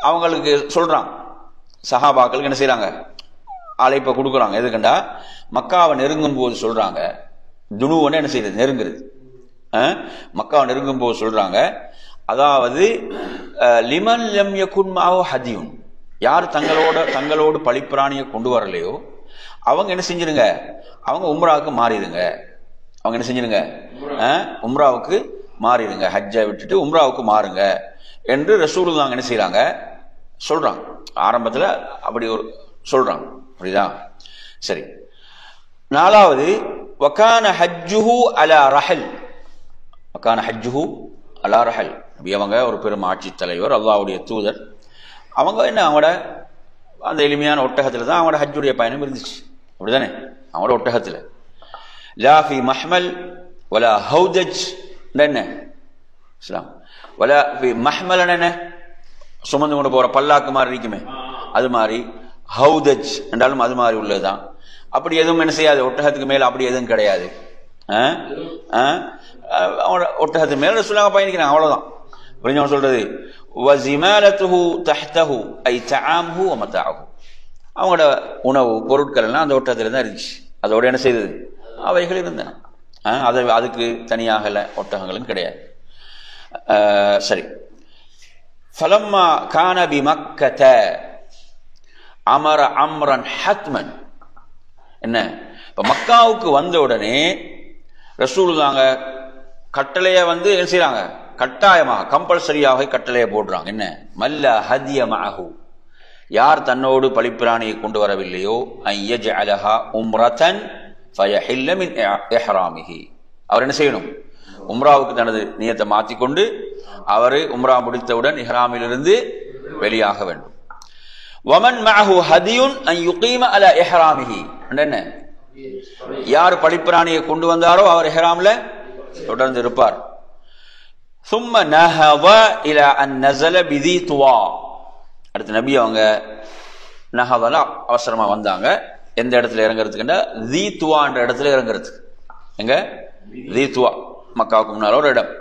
அவங்களுக்கு சொல்றாங்க, சஹாபாக்களுக்கு என்ன செய்யறாங்க, அழைப்பை கொடுக்குறாங்க. எதுக்குண்டா மக்காவை நெருங்கும் போது சொல்றாங்க, துணுவன்னு என்ன செய்யறது, நெருங்குறது. மக்காவை நெருங்கும் போது சொல்றாங்க, அதாவது லிமன் லம் யகுன் மஅஹு ஹதியுன், யார் தங்களோடு பழிப்பிராணியை கொண்டு வரலையோ அவங்க என்ன செஞ்சிருங்க, அவங்க உம்ராவுக்கு மாறிடுங்க. அவங்க என்ன செஞ்சிருங்க, உம்ராவுக்கு மாறிடுங்க, ஹஜ்ஜை விட்டுட்டு உம்ராவுக்கு மாறுங்க என்று ரசூலுல்லாஹ் என்ன செய்யறாங்க, சொல்றாங்க. ஆரம்பத்தில் அப்படி ஒரு சொல்றாங்க. புரியுதா? சரி. நாலாவது வகான ஹஜ்ஜுஹு அலா ரஹல், வகான ஹஜ்ஜுஹு அலா ரஹல். அவங்க ஒரு பெரும் ஆட்சி தலைவர், அல்லாஹ்வுடைய தூதர். அவங்க என்ன, அவங்களோட அந்த எளிமையான ஒட்டகத்தில் தான் அவங்களோட ஹஜ்ஜுடைய பயணம் இருந்துச்சு. அப்படிதானே? அவங்களோட ஒட்டகத்தில் லா ஃபி மஹ்மல் வலா ஹௌதஜ் என்ன இஸ்லாம் வலா ஃபி மஹ்மல் என்ன சுமந்து கொண்டு போற பல்லாக்கு மாதிரி இருக்குமே, அது மாதிரி ஹௌதஜ் என்றாலும் அது மாதிரி உள்ளதுதான். அப்படி எதுவும் என்ன செய்யாது, ஒட்டகத்துக்கு மேல அப்படி எதுவும் கிடையாது. ஒட்டகத்துக்கு மேல சொல்லாங்க பயணிக்கிறாங்க, அவ்வளவுதான். புரிஞ்சவங்க சொல்றது வஸிமாலத்துஹு தஹ்தஹு ஐ தஆம்ஹு வ மதாஹு. அவங்களோட உணவு பொருட்கள் எல்லாம் அந்த ஒட்டகத்துல தான் இருந்துச்சு. அதோட என்ன செய்தது, அவைகள் இருந்தன. அதுக்கு தனியாக ஒட்டகங்களும் கிடையாது. சரி. ஃபலம்மா கான பிமக்கத, அமர அம்ரன் ஹத்மன். என்ன, இப்ப மக்காவுக்கு வந்த உடனே ரசூலுல்லாஹ் கட்டளைய என்ன செய்யறாங்க, கட்டாயமாக கம்பல்சரியாக கட்டளையை போடுறாங்க. என்ன, மல்ல ஹதிய மஅஹு, யார் தன்னோடு பலிப்பிராணியை கொண்டு வரவில்லையோ ஐயஜஅலஹா உம்ரதன் ஃபயஹில்ல மின் இஹ்ராமிஹி, அவர் என்ன செய்யணும், உம்ராவுக்கு தனது நியத்தை மாற்றிக்கொண்டு அவர் உம்ரா முடித்தவுடன் இஹ்ராமிலிருந்து வெளியாக வேண்டும். வமன் மஅஹு ஹதியுன் அன் யுகீம அலா இஹ்ராமிஹி, என்ன, யார் பலிப்பிராணியை கொண்டு வந்தாரோ அவர் இஹ்ராம்ல தொடர்ந்து இருப்பார். ثم نهض الى ان نزل بذي طوى, அடுத்து நபி அவங்க நஹதல அவசரமா வந்தாங்க. எந்த இடத்துல இறங்குறதுக்குன்னா தி துவான்ற இடத்துல இறங்குறதுக்கு. எங்க, தி துவா மக்காவுக்கு முன்னால ஒரு இடம்,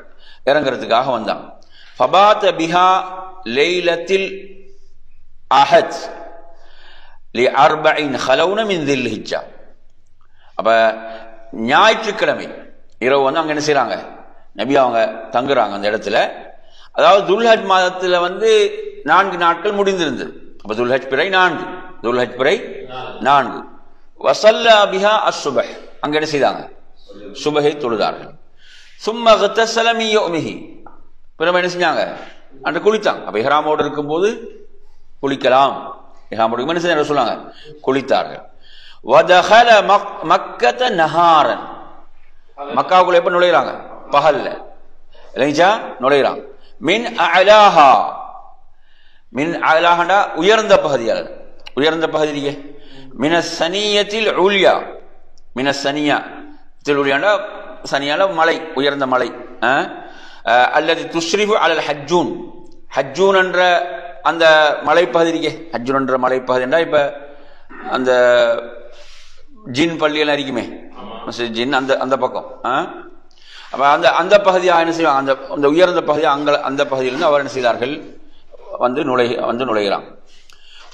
இறங்குறதுக்காக வந்தாங்க. ஃபபாத பிஹா லைலத்தில் அஹத் லி 40 خلون من ذي الحجة. அப்ப ஞாயிற்றுக்கிழமை இரவு அங்க என்ன செய்யறாங்க, நபி அவங்க தங்குறாங்க அந்த இடத்துல. அதாவது துல்ஹஜ் மாதத்துல 4 நாட்கள் முடிந்திருந்தது. அப்ப துல்ஹஜ் பிறை 4, துல்ஹஜ் பிறை 4. வஸல்லா பிஹா அஸ்ஸுபஹ், அங்க என்ன செய்தாங்க, சுபஹை தொழுதார்கள். சும்ம கத்தஸல மின் யௌமிஹி, பிறகு என்ன செஞ்சாங்க, அன்று குளித்தாங்க. அப்ப இஹ்ராமோடு இருக்கும்போது குளிக்கலாம், இஹ்ராமோடு என்ன செஞ்சாங்க சொன்னாங்க, குளித்தார்கள். வதஹல மக்கத நஹாரன், மக்காவுக்குள்ள எப்ப நுழையிறாங்க, பகல்ல இல்லைங்களா நுழையிறாங்க. மின் அலாஹா, மின் அலாஹா உயர்ந்த பகுதியால், உயர்ந்த பகுதியே. மின சனியத்தில் உல்யா, மின சனியத்தில் உல்யாண்டா சனியால மலை, உயர்ந்த மலை. அல்லது துஸ்ரிஃபு அலல் ஹஜ்ஜூன், ஹஜ்ஜூன் என்ற அந்த மலைப்பகுதிக்கே, ஹஜ்ஜூன் என்ற மலைப்பகுதி என்றா இப்ப அந்த ஜின் பள்ளியெல்லாம் இருக்குமே ஜின், அந்த பக்கம். அப்ப அந்த பகுதியாக என்ன செய்வாங்க, அந்த உயர்ந்த பகுதி, அந்த பகுதியிலிருந்து அவர் என்ன செய்தார்கள், நுழைகிறான்.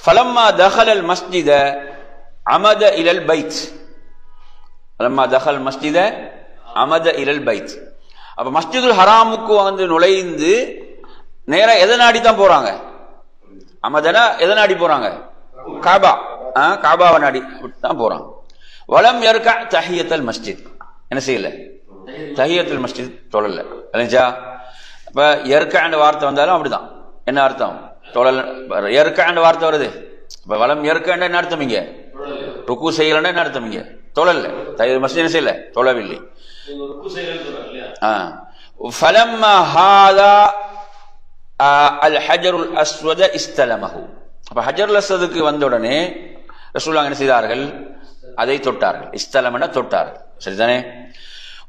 ஃபலம்மா தஹலல் மஸ்ஜித அமத இலல் பைத், ஃபலம்மா தஹல் மஸ்ஜித அமத இலல் பைத். அப்ப மஸ்ஜிதுல் ஹராமுக்கு நுழைந்து நேரா எதை நாடி தான் போறாங்க, அமதனா எதை நாடி போறாங்க, காபா, காபாவை நாடி தான் போறாங்க. வலம் யர்கா தஹியத்துல் மஸ்ஜித், என்ன செய்யல, தஹியத்துல் மஸ்ஜித் தொழல இல்லையா. அப்ப யர்கான்ற வார்த்தை வந்தாலும் அப்படிதான். என்ன அர்த்தம், தொழல. யர்கான்ற வார்த்தை வருது, இப்ப வலம் யர்கான்ற என்ன அர்த்தம், இங்க ருக்கு செய்யலன்னா என்ன அர்த்தம், இங்க தொழல. தஹியத்துல் மஸ்ஜித் என்ன செய்யல, தொழவில்லை. ஃபலம்மா ஹாதா அல் ஹஜருல் அஸ்வத இஸ்தலமஹு, அப்ப ஹஜருல் அஸ்வதுக்கு வந்த உடனே ரசூலுல்லாஹ் என்ன செய்தார்கள், அதை தொட்டார்கள். இஸ்தலம்னா தொட்டார்கள், சரிதானே.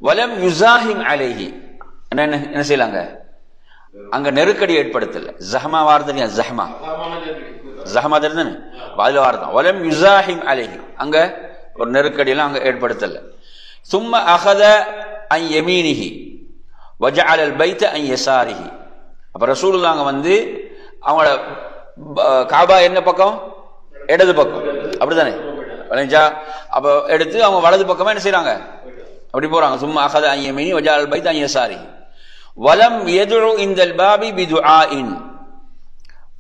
வலம் யுஸாஹிம் அலைஹி, என்ன செய்யலாங்க, அங்க நெருக்கடி ஏற்படுத்தல. ஜஹமா வார்த்தை, ஜஹமா ஜஹமா தெரியுதானே, அதுல வார்த்தை. வலம் யுஸாஹிம் அலைஹி, அங்க ஒரு நெருக்கடி எல்லாம் அங்க ஏற்படுத்தல. சும்ம அகத அன் யமீனிஹி வஜஅல அல் பைத அன் யஸாரிஹி. அப்ப ரசூலுல்லாஹ் அவங்களோட காபா என்ன பக்கம், இடது பக்கம், அப்படித்தானே. அப்ப எடுத்து அவங்க வலது பக்கமா என்ன செய்யறாங்க, அப்படி போறாங்க. சும்மா அகத அன் யமீனி வஜஅல அல் பைத அன் யஸாரிஹி. வலம் யதுஉ இன்தல் பாபி பிதுஆஇன்,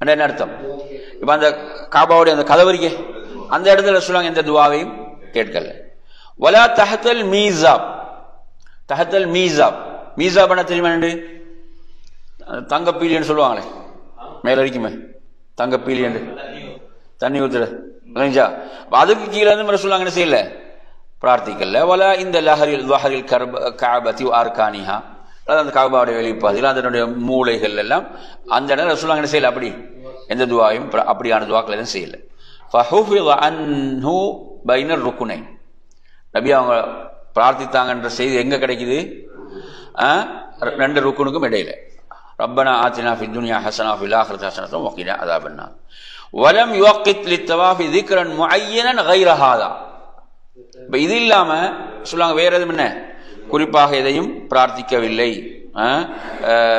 என்ன அர்த்தம், இப்ப அந்த காபாவுடைய அந்த கதவரிக்கை அந்த இடத்துல ரசூலுல்லாஹ் எந்த துஆவையும் கேட்கல. வலா தஹத்தல் மீஸாப், தஹத்தல் மீஸாப், மீஸாப் என்ன தெரியுமா, தங்கப்பீலின்னு சொல்லுவாங்களே, மேல இருக்குமே தங்கப்பீலி என்று தண்ணி ஊத்துற, அதுக்கு கீழே ரசூலுல்லாஹ் என்ன செய்யல, பிரார்த்திக்கல. வலா இந்த லஹரில் வஹரில் கஅபதி வஅர்கானிஹா, அந்த காபாவுடைய வெளிப்பாதையில் அதனுடைய மூளைகள் எல்லாம் அந்த இடம் ரசூலுல்லாஹ் என்ன செய்யல, அப்படி எந்த துஆவையும் அப்படியான துஆக்கள் எதுவும் செய்யல. ஃபஹுஃபிஸ அன்ஹு பைனர் ருக்குனைன், நபி அவங்க பிரார்த்தித்தாங்கன்ற செய்தி எங்க கிடைக்குது, 2 ருக்குனுக்கும் இடையில. ரப்பனா ஆத்தினா ஃபித் துன்யா ஹஸனா ஃபில் ஆখিরাতি ஹஸனத்தன் வகினா அஸாபன்னார். வலம் யுவக்கித் லித்தவாஃபி ذிக்ரன் முஅய்யனன் غير ஹாதா. இது இல்லாம சொல்லுவாங்க வேற எதுவும் என்ன குறிப்பாக எதையும் பிரார்த்திக்கவில்லை,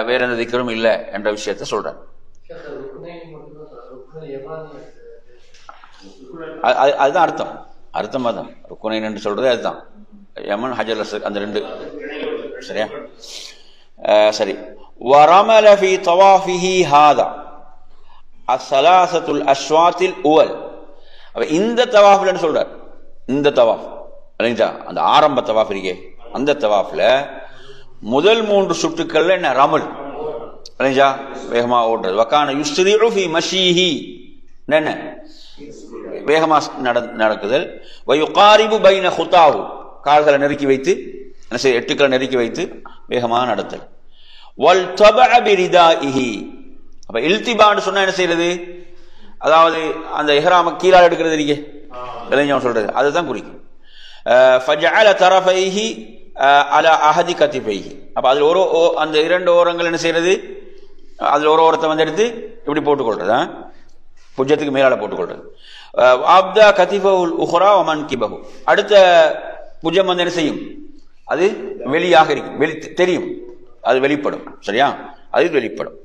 வேற எந்த திக்ரும் இல்லை என்ற விஷயத்தை சொல்றாங்க. அதுதான் அர்த்தம், அர்த்தம் அதான் ருக்குனைன் என்று சொல்றது அதுதான். யமன் ஹஜர் அந்த 2 சரியா. சரி. ورمل في طوافه هذا الثلاثه الاشواط الاول அப்ப இந்த தவாஃப்லன்னு சொல்றார். இந்த தவாஃப் இல்லைங்களா, அந்த ஆரம்ப தவாஃப் இருக்கே, அந்த தவாஃப்ல முதல் 3 சுற்றுக்கள்ல என்ன ரமல் இல்லைங்களா, வேகமா ஓடுறது. வக்கான யுஸ்ரிஉ ஃபீ மஷீஹி, என்ன வேகமா நடக்குதல். வயுகாரிபு பைன குதாஹு, கால்களை நெருக்கி வைத்து, எட்டுக்களை நெருக்கி வைத்து வேகமாக நடத்தல். வல் தபஅ பிரிதாஇஹி, அப்ப இல்திபான்னு சொன்னா என்ன செய்யறது, அதாவது அந்த இஹ்ராம கீழால எடுக்கிறது இருக்கே இளைஞன் சொல்றது, அதுதான் குறிக்கும். ஃபஜஅல தரஃபைஹி அலா அஹதி கதிஃபைஹி, அப்ப அதுல ஒரு அந்த 2 ஓரங்கள் என்ன செய்யறது, அதுல ஒரு ஓரத்தை வந்து எடுத்து இப்படி போட்டுக்கொள்றது, புஜத்துக்கு மேலால போட்டுக்கொள்றது. அப்தா கதிஃபுல் உஹ்ரா வ மன்கிபஹு, அடுத்த புஜம் வந்து என்ன செய்யும், அது வெளியாக இருக்கும், தெரியும், அது வெளிப்படும். சரியா, அது வெளிப்படும்.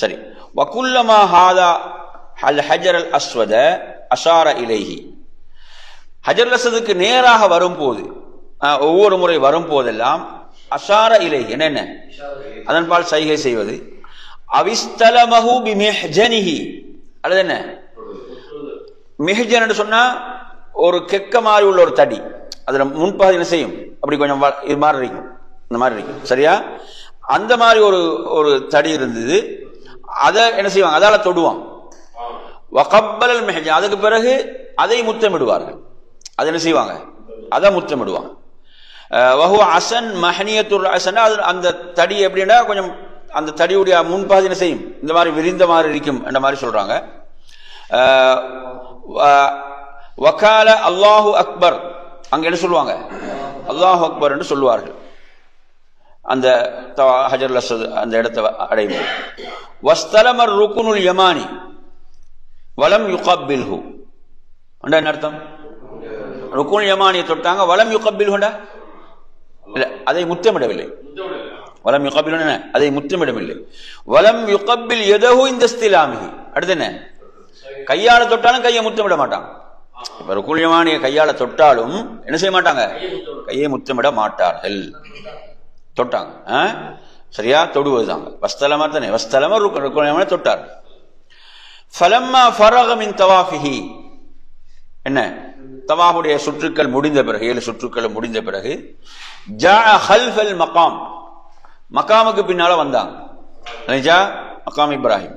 சரி. வகுல்லமா ஹாதா அல் ஹஜர் அல் அஸ்வத அஷார இலைஹி, ஹஜர் அல் அஸ்வதுக்கு நேராக வரும்போது, ஒவ்வொரு முறை வரும் போதெல்லாம் அஷார இலைஹி என்ன அதன்பால் சைகை செய்வது. அவிஸ்தலமஹு பிமிஹ்ஜனிஹி, அல்லது என்ன மிஹ்ஜன் என்று சொன்னா ஒரு கெக்க மாதிரி உள்ள ஒரு தடி, அதுல முன்பகுதி என்ன செய்யும், அப்படி கொஞ்சம் இது மாதிரி இருக்கும், இந்த மாதிரி இருக்கும். சரியா, அந்த மாதிரி ஒரு தடி இருந்தது, அதை என்ன செய்வாங்க, அதால தொடுவான். வகப்பல் மிஹ்ஜன், அதுக்கு பிறகு அதை முத்தமிடுவார்கள். அதை என்ன செய்வாங்க, அதை முத்தமிடுவாங்க. வஹு அசன் மஹனியத்துல் அசன், அந்த தடி எப்படின்னா கொஞ்சம் அந்த தடியுடைய முன்பகுதி என்ன செய்யும், இந்த மாதிரி விரிந்த மாதிரி இருக்கும் என்ற மாதிரி சொல்றாங்க. வகால அல்லாஹு அக்பர், அங்க என்ன சொல்லுவாங்க, அல்லாஹு அக்பர் என்று சொல்லுவார்கள் அந்த ஹஜர் அல் அஸ்வத் அந்த இடத்தை அடையும். வஸ்தலமர் ருக்குனுல் யமானி வலம் யுகப்பில்ஹு, என்ன அர்த்தம், ருக்குனுல் யமானியை தொட்டாங்க, வலம் யுகப்பில்ஹுண்டா இல்ல, அதை முத்தமிடவில்லை. வலம் யுகப்பில் அதை முத்தமிடவில்லை. வலம் யுகப்பில் எதஹு இந்த இஸ்திலாமிஹி, அடுத்து என்ன, கையால தொட்டாலும் கையை முத்தமிட மாட்டாங்க. இப்ப ருக்குனுல் யமானியை கையால தொட்டாலும் என்ன செய்ய மாட்டாங்க, கையை முத்தமிட மாட்டார்கள். தொட்டாங்க, சரியா, தொடுவதுதான். வஸ்தலமா தானே, வஸ்தலமா ருக்குனுல் யமானி தொட்டார். ஃபலம்மா ஃபரக மின் தவாஃபிஹி, என்ன தவாஃபுடைய சுற்றுக்கள் முடிந்த பிறகு, 7 சுற்றுக்கள் முடிந்த பிறகு, ஜாஅ ஹல்ஃபல் மகாம், மகாமுக்கு பின்னால வந்தாங்க, மகாம் இப்ராஹிம்.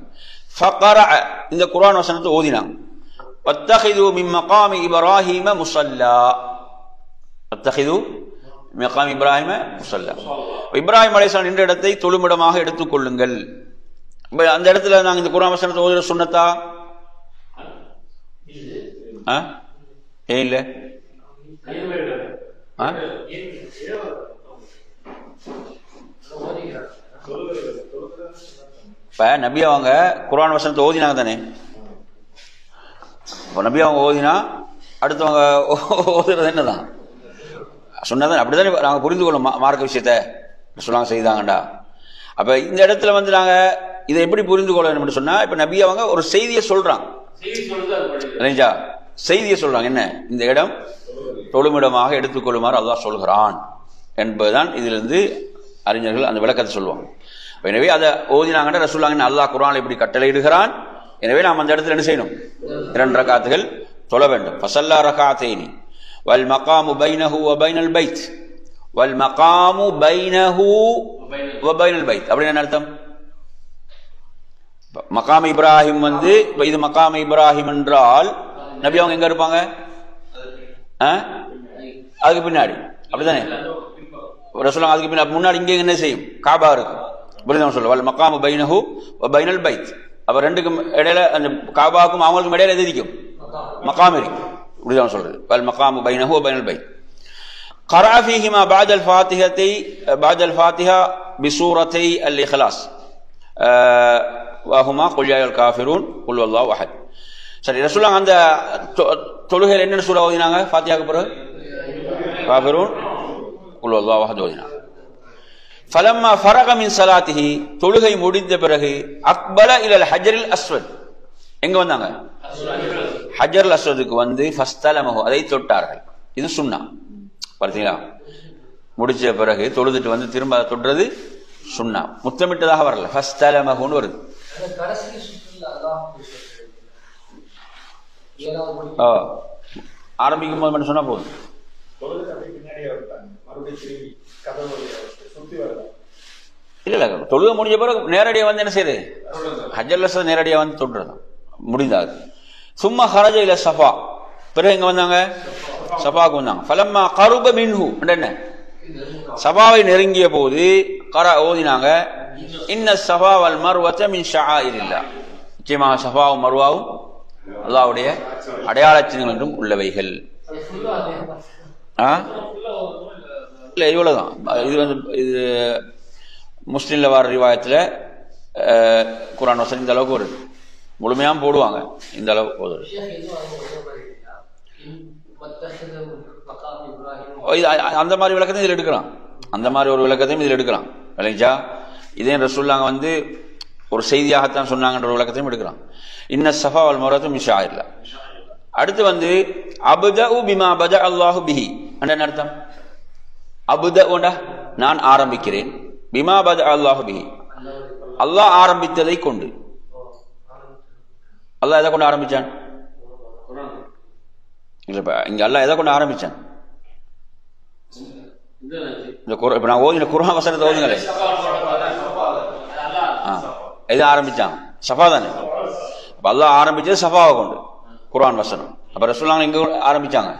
ஃபகரஅ, இந்த குர்ஆன் வசனத்தை ஓதினாங்க. வத்தகிது மின் மகாமி இப்ராஹிம முஸல்லா, வத்தகிது மின் மகாமி இப்ராஹிம முஸல்லா, இப்ராஹிம் அலைஹிஸ்ஸலாம் நின்ற இடத்தை தொழுமிடமாக எடுத்துக் கொள்ளுங்கள். அந்த இடத்துல நாங்க இந்த குர்ஆன் வசனத்தை ஓதுற சுன்னத்தா ஏன் இல்ல, இப்ப நபி அவங்க குர்ஆன் வசனத்தை ஓதினாங்க தானே, நபி அவங்க ஓதினா அடுத்தவங்க ஓதுறது என்னதான் சொன்னதான், அப்படித்தானே நாங்க புரிந்து கொள்ளும் மார்க்க விஷயத்த சொல்லாங்க செய்தாங்கண்டா. அப்ப இந்த இடத்துல வந்து நாங்க இதை எப்படி புரிந்து கொள்ளணும் சொன்னா, இப்ப நபி அவங்க ஒரு செய்தியை சொல்றாங்க, செய்தியை சொல்றாங்க, என்ன இந்த இடம் தொழுமிடமாக எடுத்துக்கொள்ளுமாறு அல்லாஹ் சொல்கிறான் என்பதுதான் இதிலிருந்து அறிஞர்கள் அந்த விளக்கத்தை சொல்லுவாங்க. எனவே அதை ஓதினாங்கன்னா ரசூலுல்லாஹ் அல்லாஹ் குர்ஆனில் இப்படி கட்டளையிடுகிறான், எனவே நாம் அந்த இடத்துல என்ன செய்யணும், 2 ரகாத்துகள் தொழ வேண்டும். ஃபஸல்லா ரகாத்தைனி வல் மகாமு பைனஹு வ பைனல் பைத், வல் மகாமு பைனஹு வ பைனல் பைத் அப்படின்னு என்ன அர்த்தம், மகாம் இப்ராஹிம் வந்து இது மகாம் இப்ராஹிம் என்றால் நபி அவங்க எங்க இருப்பாங்க, அதுக்கு பின்னாடி, அப்படித்தானே ரசூலுல்லாஹ் அதுக்கு பின்னாடி, முன்னாடி இங்கே என்ன செய்யும், காபா இருக்கும். சொல்ல வல் மகாமு பைனஹு வ பைனல் பைத், அப்ப ரெண்டுக்கும் இடையில, அந்த காபாவுக்கும் அவங்களுக்கும் இடையில எது இருக்கும், மகாம் இருக்கும். இப்படிதான் சொல்றது, வல் மகாமு பைனஹு வ பைனல் பைத். قرأ فيهما بعد الفاتحة بسورتي الإخلاص وهما قل يا أيها الكافرون قل والله أحد. சரி, ரசூலுல்லாஹ் அந்த தொழுகையில் என்னென்ன சூரா ஓதினாங்க, ஃபாத்திஹாக்கு பிறகு காஃபிரூன் குல் வல்லாஹு அஹத் ஓதினாங்க. ஃபலம்மா ஃபரக மின் ஸலாத்திஹி, தொழுகை முடிந்த பிறகு, அக்பல இலல் ஹஜ்ரில் அஸ்வத், எங்க வந்தாங்க, ஹஜ்ருல் அஸ்வதுக்கு வந்து ஃபஸ்தலமஹு, அதை தொட்டார்கள். இது சுன்னா, பார்த்தீங்களா, முடிச்ச பிறகு தொழுதுட்டு வந்து திரும்ப தொடுறது சுன்னா, முத்தமிட்டதாக வரல, ஃபஸ்தலமஹுன்னு வருது. ஆரம்பிக்கும் போது மட்டும் சொன்னா போதும். இல்ல இல்ல, தொழுகை முடிஞ்ச பிறகு நேரடியா வந்து என்ன செய்யுது, ஹஜ்ஜல் அஸ்வத் நேரடியா வந்து தொடுறது முடிந்தாது. சும்மா ஹரஜ இல சஃபா, பிறகு எங்க வந்தாங்க, சஃபாவுக்கு வந்தாங்க. ஃபலம்மா கருப மின்ஹு, என்ன சஃபாவை நெருங்கிய போது ஓதினாங்க, இன்ன சஃபா வல் மர்வத மின் ஷஆயிரில்லாஹ், நிச்சயமாக சஃபாவும் மர்வாவும் அல்லாஹ்வுடைய அடையாள சின்னங்கள் என்றும் உள்ளவைகள். இல்ல இவ்வளவுதான். இது வந்து இது முஸ்லிம்ல வர ரிவாயத்துல குர்ஆன் வசனம் இந்த அளவுக்கு வருது, முழுமையாக போடுவாங்க இந்த அளவு போதும். அந்த மாதிரி விளக்கத்தையும் இதில் எடுக்கலாம், அந்த மாதிரி ஒரு விளக்கத்தையும் இதில் எடுக்கலாம் இல்லைங்களா. இதே ரசூலுல்லாஹ் வந்து ஒரு செய்தியாகத்தான் சொன்னாங்கன்ற ஒரு விளக்கத்தையும் எடுக்கலாம். இன்ன ஸஃபா வல் மர்வத மின் ஷஆயிரில்லாஹ். அடுத்து வந்து அப்தஉ பிமா பத அல்லாஹு பிஹி, என்ன அர்த்தம்? அப்தஉண்டா நான் ஆரம்பிக்கிறேன், பிமா பத அல்லாஹு பிஹி அல்லாஹ் ஆரம்பித்ததை கொண்டு. அல்லாஹ் எதை கொண்டு ஆரம்பிச்சான்? இங்க அல்லாஹ் எதை கொண்டு ஆரம்பிச்சான்? இப்ப நான் ஓதின குர்ஆன் வசனத்தை ஓதுங்களே, எதை ஆரம்பிச்சான்? சஃபா தானே. அல்லாஹ் ஆரம்பிச்சது சஃபாவை கொண்டு, குர்ஆன் வசனம். அப்ப ரசூலுல்லாஹ் எங்க ஆரம்பிச்சாங்க?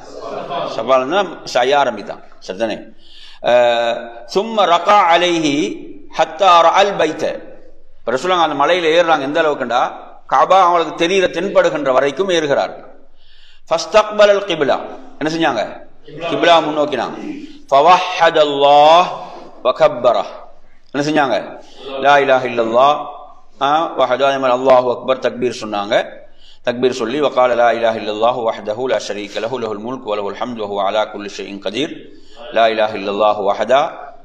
சஃபால தான் ஷையா ஆரம்பித்தான், சரிதானே. சும்ம ரகா அலைஹி ஹத்தா ரஅல் பைத, ரசூலுல்லாஹ் அந்த மலையில ஏறுறாங்க எந்த அளவுக்குண்டா, கஅபா அவங்களுக்கு தெரியற தென்படுகின்ற வரைக்கும் ஏறுகிறார்கள். ஃபஸ்தக்பலல் கிப்லா, என்ன செஞ்சாங்க? கிப்லா முன்னோக்கினாங்க. ஃபவஹ்ஹதல்லாஹ் வகப்பர, என்ன செஞ்சாங்க? லா இலாஹ இல்லல்லாஹ் வஹதஹு அல்லாஹு அக்பர், தக்பீர் சொன்னாங்க. தக்பீர் சொல்லி வகால லா இலாஹ இல்லல்லாஹு வஹ்தஹு லா ஷரீக லஹு லஹுல் முல்கு வ லஹுல் ஹம்து வஹுவ அலா குல்லி ஷைஇன் கதீர் லா இலாஹ இல்லல்லாஹு வஹதா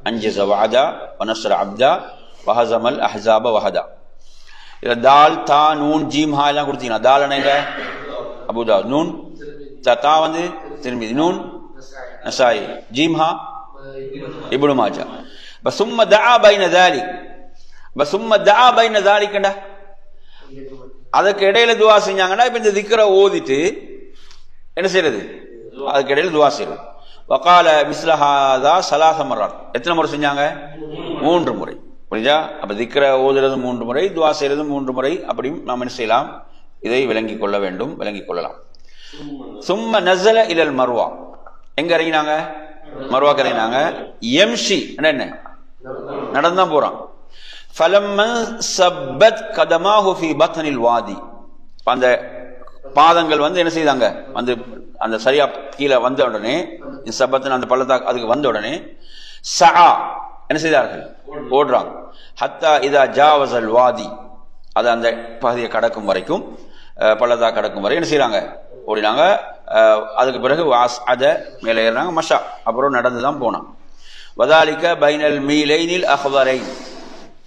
அன்ஜஸ வஅதா வ நஸ்ர அப்தா வ ஹஸமல் அஹ்ஸாப வஹதா. இதுல தால் தா நூன் ஜீம் ஹா எல்லாம் கொடுத்தீங்கன்னா, தால் என்னங்க அபூதாவுத், நூன் தா வந்து திர்மிதி, நூன் நசாயி, ஜீம் ஹா இப்னு மாஜா. பசும்ம தஆ பைன ذلك, பசும்ம தஆ பைன ذلكடா அதுக்கு இடையில துஆ செஞ்சாங்கன்னா, இப்ப இந்த திக்ர ஓதிட்டு என்ன செய்யறது? அதுக்கு இடையில துஆ செய்யறது. வகால மிஸ்ல ஹாதா ஸலாஸ மர்ராத், எத்தனை முறை செஞ்சாங்க? 3 முறை. புரியுதா? அப்ப திக்ர ஓதுறது 3 முறை, துஆ செய்யறது 3 முறை. அப்படி நாம் என்ன செய்யலாம்? இதை விளங்கிக் கொள்ள வேண்டும், விளங்கிக் கொள்ளலாம். சும்ம நஸல இலல் மர்வா, எங்க இறங்கினாங்க? மர்வாக்கு இறங்கினாங்க. யம்ஷி, என்ன நடந்தான் போறான். ஃபலம்ம சப்பத் கதமாஹு ஃபீ பத்னில் வாதி, அந்த பாதங்கள் வந்து என்ன செய்தாங்க? வந்து அந்த சரியா கீழே வந்த உடனே, சப்பத் அந்த பள்ளத்தாக்கு அதுக்கு வந்த உடனே சஆ, என்ன செய்தார்கள்? ஓடுறாங்க. ஹத்தா இதா ஜாவஸல் வாதி, அது அந்த பகுதியை கடக்கும் வரைக்கும், பள்ளத்தாக்கு கடக்கும் வரை என்ன செய்யறாங்க? ஓடினாங்க. அதுக்கு பிறகு அத மேலே ஏறினாங்க. மஷா, அப்புறம் நடந்துதான் போனான். வதாலிக பைனல் மீலைனில் அஹ்வரைன்,